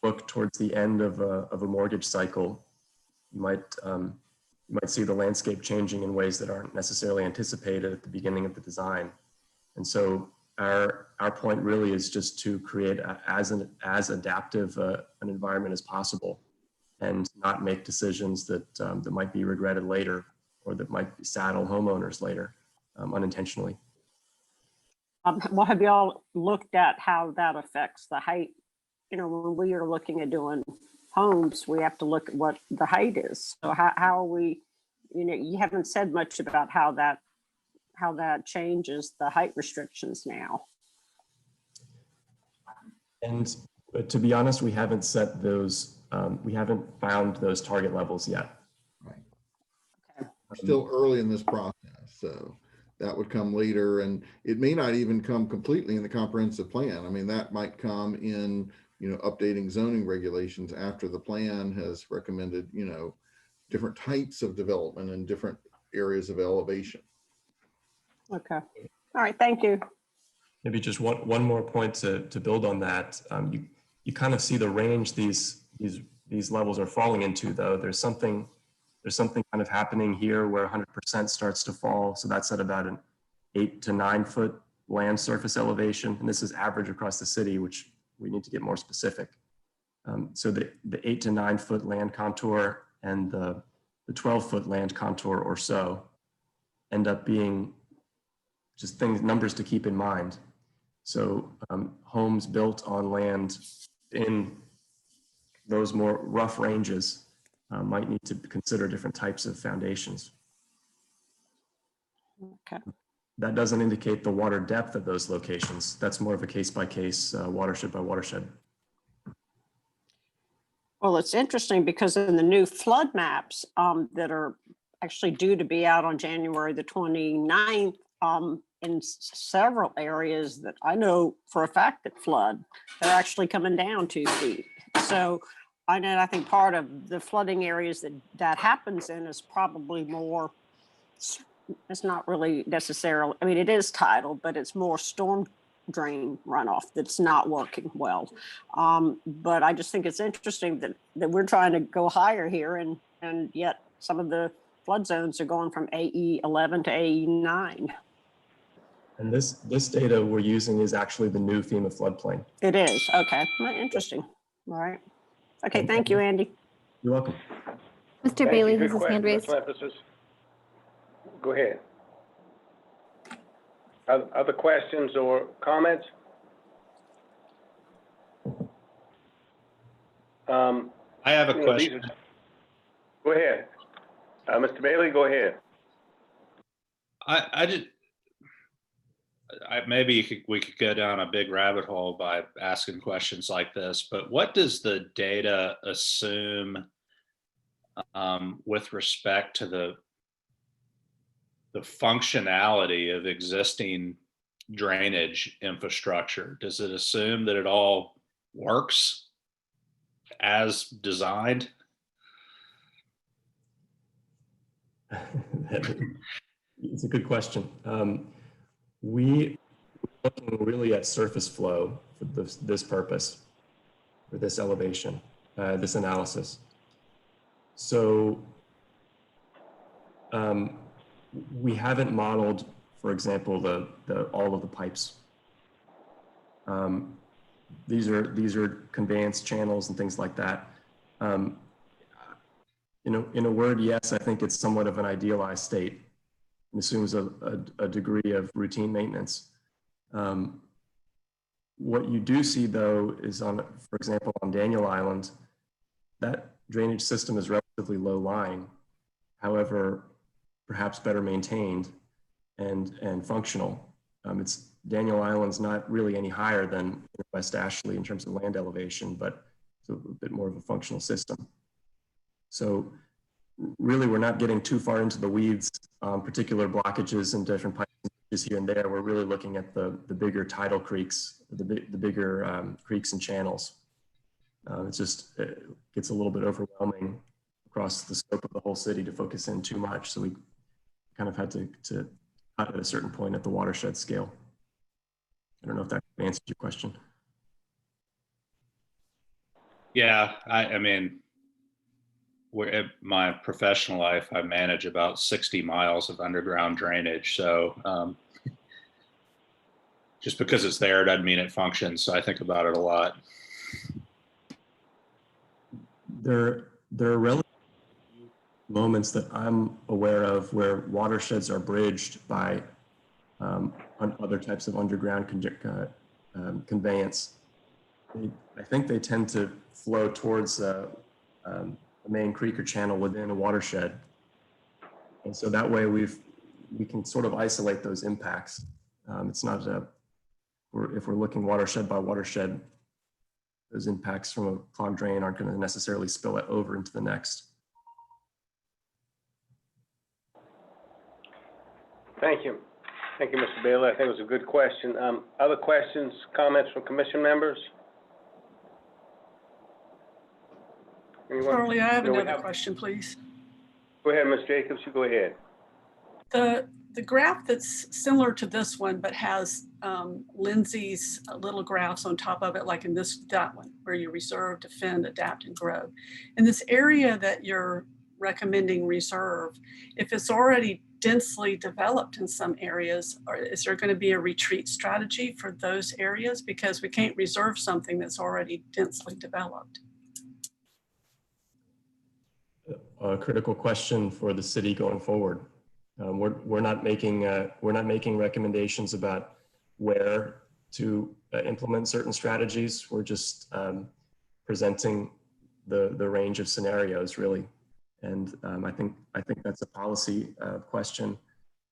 look towards the end of a mortgage cycle, you might see the landscape changing in ways that aren't necessarily anticipated at the beginning of the design. And so our point really is just to create as adaptive an environment as possible, and not make decisions that might be regretted later, or that might saddle homeowners later unintentionally. Well, have y'all looked at how that affects the height? When we are looking at doing homes, we have to look at what the height is. So how are we, you haven't said much about how that changes the height restrictions now. And to be honest, we haven't set those, we haven't found those target levels yet. right. We're still early in this process, so that would come later, and it may not even come completely in the comprehensive plan. I mean, that might come in, updating zoning regulations after the plan has recommended, different types of development and different areas of elevation. Okay. All right. Thank you. Maybe just one more point to build on that. You kind of see the range these levels are falling into, though. There's something kind of happening here where 100% starts to fall. So that's at about an 8 to 9 foot land surface elevation. And this is average across the city, which we need to get more specific. So the 8 to 9 foot land contour and the 12 foot land contour or so end up being just numbers to keep in mind. So homes built on land in those more rough ranges might need to consider different types of foundations. Okay. That doesn't indicate the water depth of those locations. That's more of a case-by-case, watershed by watershed. Well, it's interesting because in the new flood maps that are actually due to be out on January the 29th, in several areas that I know for a fact that flood, they're actually coming down 2 feet. So I think part of the flooding areas that happens in is probably more, it's not really necessarily, I mean, it is tidal, but it's more storm drain runoff that's not working well. But I just think it's interesting that we're trying to go higher here, and yet some of the flood zones are going from AE 11 to AE 9. And this data we're using is actually the new FEMA floodplain. It is. Okay. Well, interesting. All right. Okay. Thank you, Andy. You're welcome. Mr. Bailey has his question, hand raised. Ms. Emphasis. Go ahead. Other questions or comments? I have a question. Go ahead. maybe we could go down a big rabbit hole by asking questions like this, but what does the data assume with respect to the functionality of existing drainage infrastructure? Does it assume that it all works as designed? It's a good question. We are looking really at surface flow for this purpose, for this elevation, this analysis. So we haven't modeled, for example, all of the pipes. These are conveyance channels and things like that. In a word, yes, I think it's somewhat of an idealized state. It assumes a degree of routine maintenance. What you do see, though, is for example, on Daniel Island, that drainage system is relatively low lying, however, perhaps better maintained and functional. Daniel Island's not really any higher than West Ashley in terms of land elevation, but it's a bit more of a functional system. So really, we're not getting too far into the weeds on particular blockages and different pipes here and there. We're really looking at the bigger tidal creeks, the bigger creeks and channels. It gets a little bit overwhelming across the scope of the whole city to focus in too much. So we kind of had to cut at a certain point at the watershed scale. I don't know if that answers your question. Yeah, I mean, in my professional life, I manage about 60 miles of underground drainage. So just because it's there doesn't mean it functions. So I think about it a lot. There are relative moments that I'm aware of where watersheds are bridged by other types of underground conveyance. I think they tend to flow towards a main creek or channel within a watershed. And so that way we can sort of isolate those impacts. It's not if we're looking watershed by watershed, those impacts from a clogged drain aren't going to necessarily spill it over into the next. Thank you. Thank you, Mr. Bailey. I think it was a good question. Other questions, comments from commission members? Anyone? Charlie, I have another question, please. Go ahead, Ms. Jacobs, you go ahead. The graph that's similar to this one, but has Lindsay's little graphs on top of it, like in that one, where you reserve, defend, adapt, and grow. In this area that you're recommending reserve, if it's already densely developed in some areas, is there going to be a retreat strategy for those areas? Because we can't reserve something that's already densely developed. A critical question for the city going forward. We're not making recommendations about where to implement certain strategies. We're just presenting the range of scenarios, really. And I think that's a policy question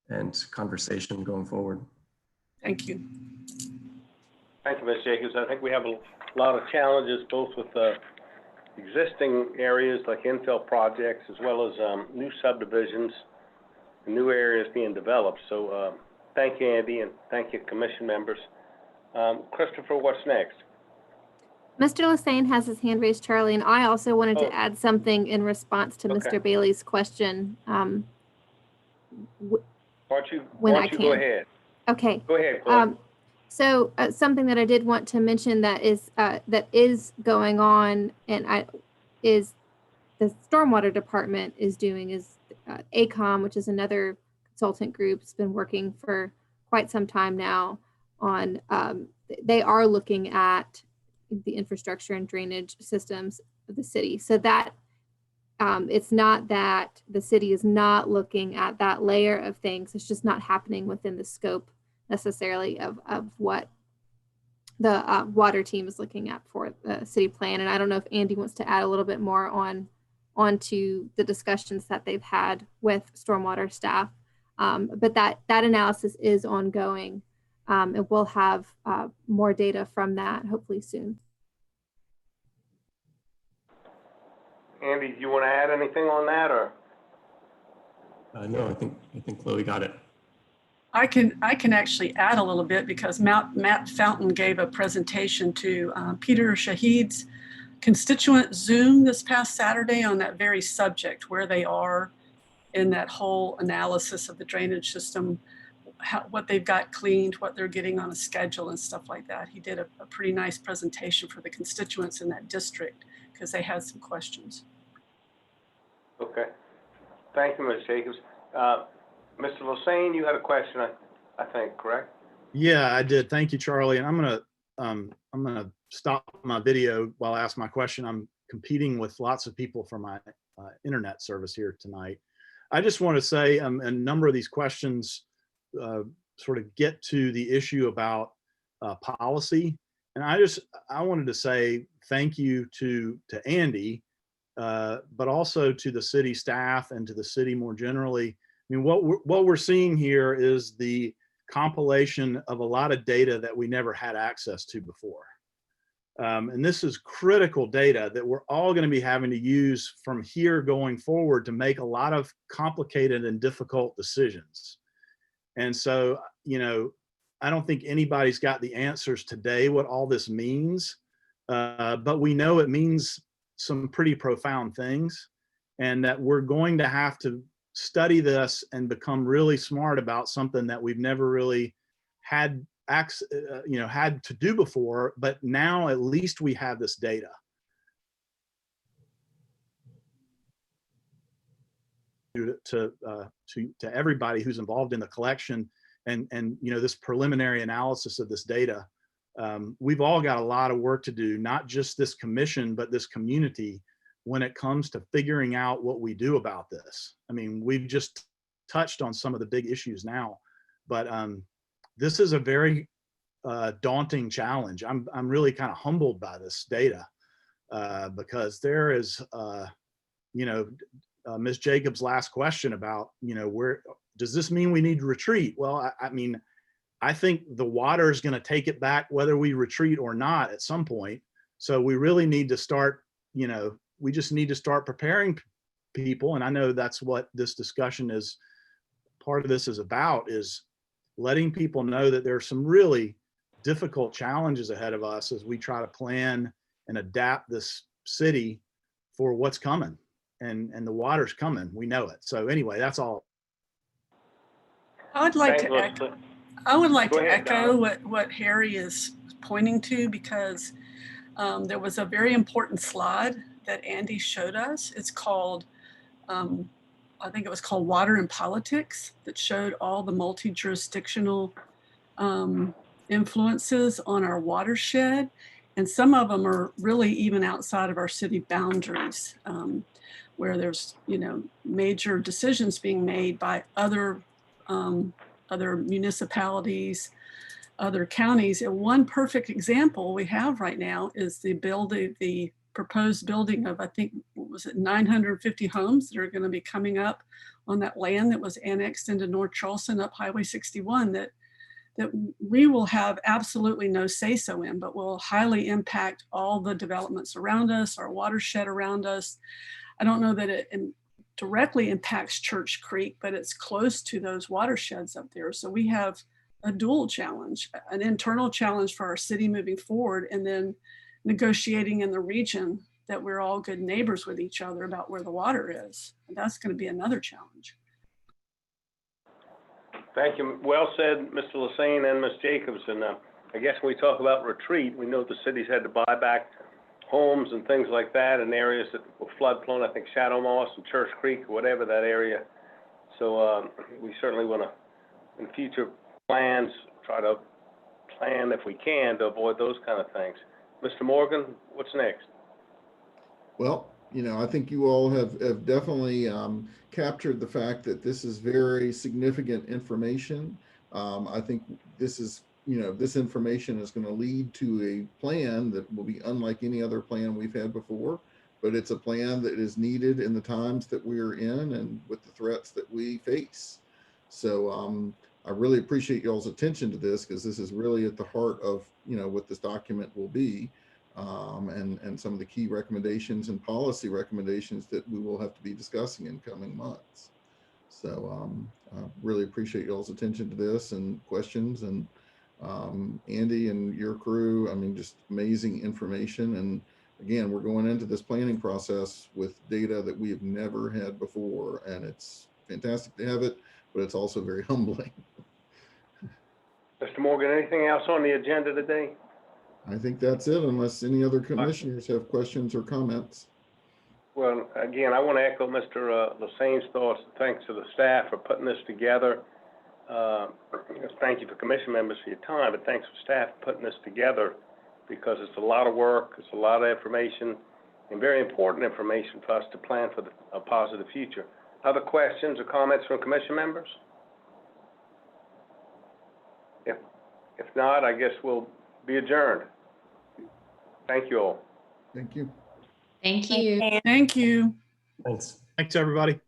and conversation going forward. Thank you. Thank you, Ms. Jacobs. I think we have a lot of challenges, both with existing areas like infill projects, as well as new subdivisions and new areas being developed. So thank you, Andy, and thank you, commission members. Christopher, what's next? Mr. Lassane has his hand raised, Charlie, and I also wanted to add something in response to Mr. Bailey's question. Why don't you go ahead? Okay. Go ahead, Chloe. So something that I did want to mention that is going on, and is the stormwater department is doing is ACOM, which is another consultant group, has been working for quite some time now on. They are looking at the infrastructure and drainage systems of the city, so that it's not that the city is not looking at that layer of things. It's just not happening within the scope necessarily of what the water team is looking at for the city plan. And I don't know if Andy wants to add a little bit more onto the discussions that they've had with stormwater staff, but that analysis is ongoing. And we'll have more data from that hopefully soon. Andy, do you want to add anything on that, or? No, I think Chloe got it. I can actually add a little bit because Matt Fountain gave a presentation to Peter Shahid's constituent Zoom this past Saturday on that very subject, where they are in that whole analysis of the drainage system, what they've got cleaned, what they're getting on a schedule and stuff like that. He did a pretty nice presentation for the constituents in that district because they had some questions. Okay. Thank you, Ms. Jacobs. Mr. Lassane, you had a question, I think, correct? Yeah, I did. Thank you, Charlie. And I'm gonna stop my video while I ask my question. I'm competing with lots of people for my internet service here tonight. I just want to say a number of these questions sort of get to the issue about policy. And I wanted to say thank you to Andy, but also to the city staff and to the city more generally. I mean, what we're seeing here is the compilation of a lot of data that we never had access to before. And this is critical data that we're all going to be having to use from here going forward to make a lot of complicated and difficult decisions. And so, you know, I don't think anybody's got the answers today what all this means, but we know it means some pretty profound things, and that we're going to have to study this and become really smart about something that we've never really had had to do before, but now at least we have this data. To everybody who's involved in the collection and you know, this preliminary analysis of this data, we've all got a lot of work to do, not just this commission, but this community when it comes to figuring out what we do about this. I mean, we've just touched on some of the big issues now, but this is a very daunting challenge. I'm really kind of humbled by this data because there is, you know, Ms. Jacobs' last question about, you know, where does this mean we need to retreat? Well, I mean, I think the water is going to take it back whether we retreat or not at some point. So we really need to start, you know, we just need to start preparing people. And I know that's what this discussion is, part of this is about, is letting people know that there are some really difficult challenges ahead of us as we try to plan and adapt this city for what's coming. And the water's coming, we know it. So anyway, that's all. I would like to echo Donna. what Harry is pointing to, because there was a very important slide that Andy showed us. It's called, I think it was called Water and Politics, that showed all the multi-jurisdictional influences on our watershed. And some of them are really even outside of our city boundaries, where there's, you know, major decisions being made by other municipalities, other counties. And one perfect example we have right now is the proposed building of, I think, what was it, 950 homes that are going to be coming up on that land that was annexed into North Charleston up Highway 61 that we will have absolutely no say-so in, but will highly impact all the developments around us, our watershed around us. I don't know that it directly impacts Church Creek, but it's close to those watersheds up there. So we have a dual challenge, an internal challenge for our city moving forward, and then negotiating in the region that we're all good neighbors with each other about where the water is. And that's going to be another challenge. Thank you. Well said, Mr. Lassane and Ms. Jacobs. And I guess when we talk about retreat, we know the cities had to buy back homes and things like that in areas that were floodplain, I think Shadow Moss and Church Creek, or whatever that area. So we certainly want to, in future plans, try to plan if we can to avoid those kind of things. Mr. Morgan, what's next? Well, you know, I think you all have definitely captured the fact that this is very significant information. I think this is, you know, this information is going to lead to a plan that will be unlike any other plan we've had before, but it's a plan that is needed in the times that we're in and with the threats that we face. So I really appreciate y'all's attention to this, because this is really at the heart of, you know, what this document will be, and some of the key recommendations and policy recommendations that we will have to be discussing in coming months. So I really appreciate y'all's attention to this and questions, and Andy and your crew, I mean, just amazing information. And again, we're going into this planning process with data that we have never had before, and it's fantastic to have it, but it's also very humbling. Mr. Morgan, anything else on the agenda today? I think that's it, unless any other commissioners have questions or comments. Well, again, I want to echo Mr. Lassane's thoughts. Thanks to the staff for putting this together. Thank you for commission members for your time, but thanks for staff for putting this together, because it's a lot of work, it's a lot of information, and very important information for us to plan for a positive future. Other questions or comments from commission members? If not, I guess we'll be adjourned. Thank you all. Thank you. Thank you. Thank you. Thanks. Thanks, everybody.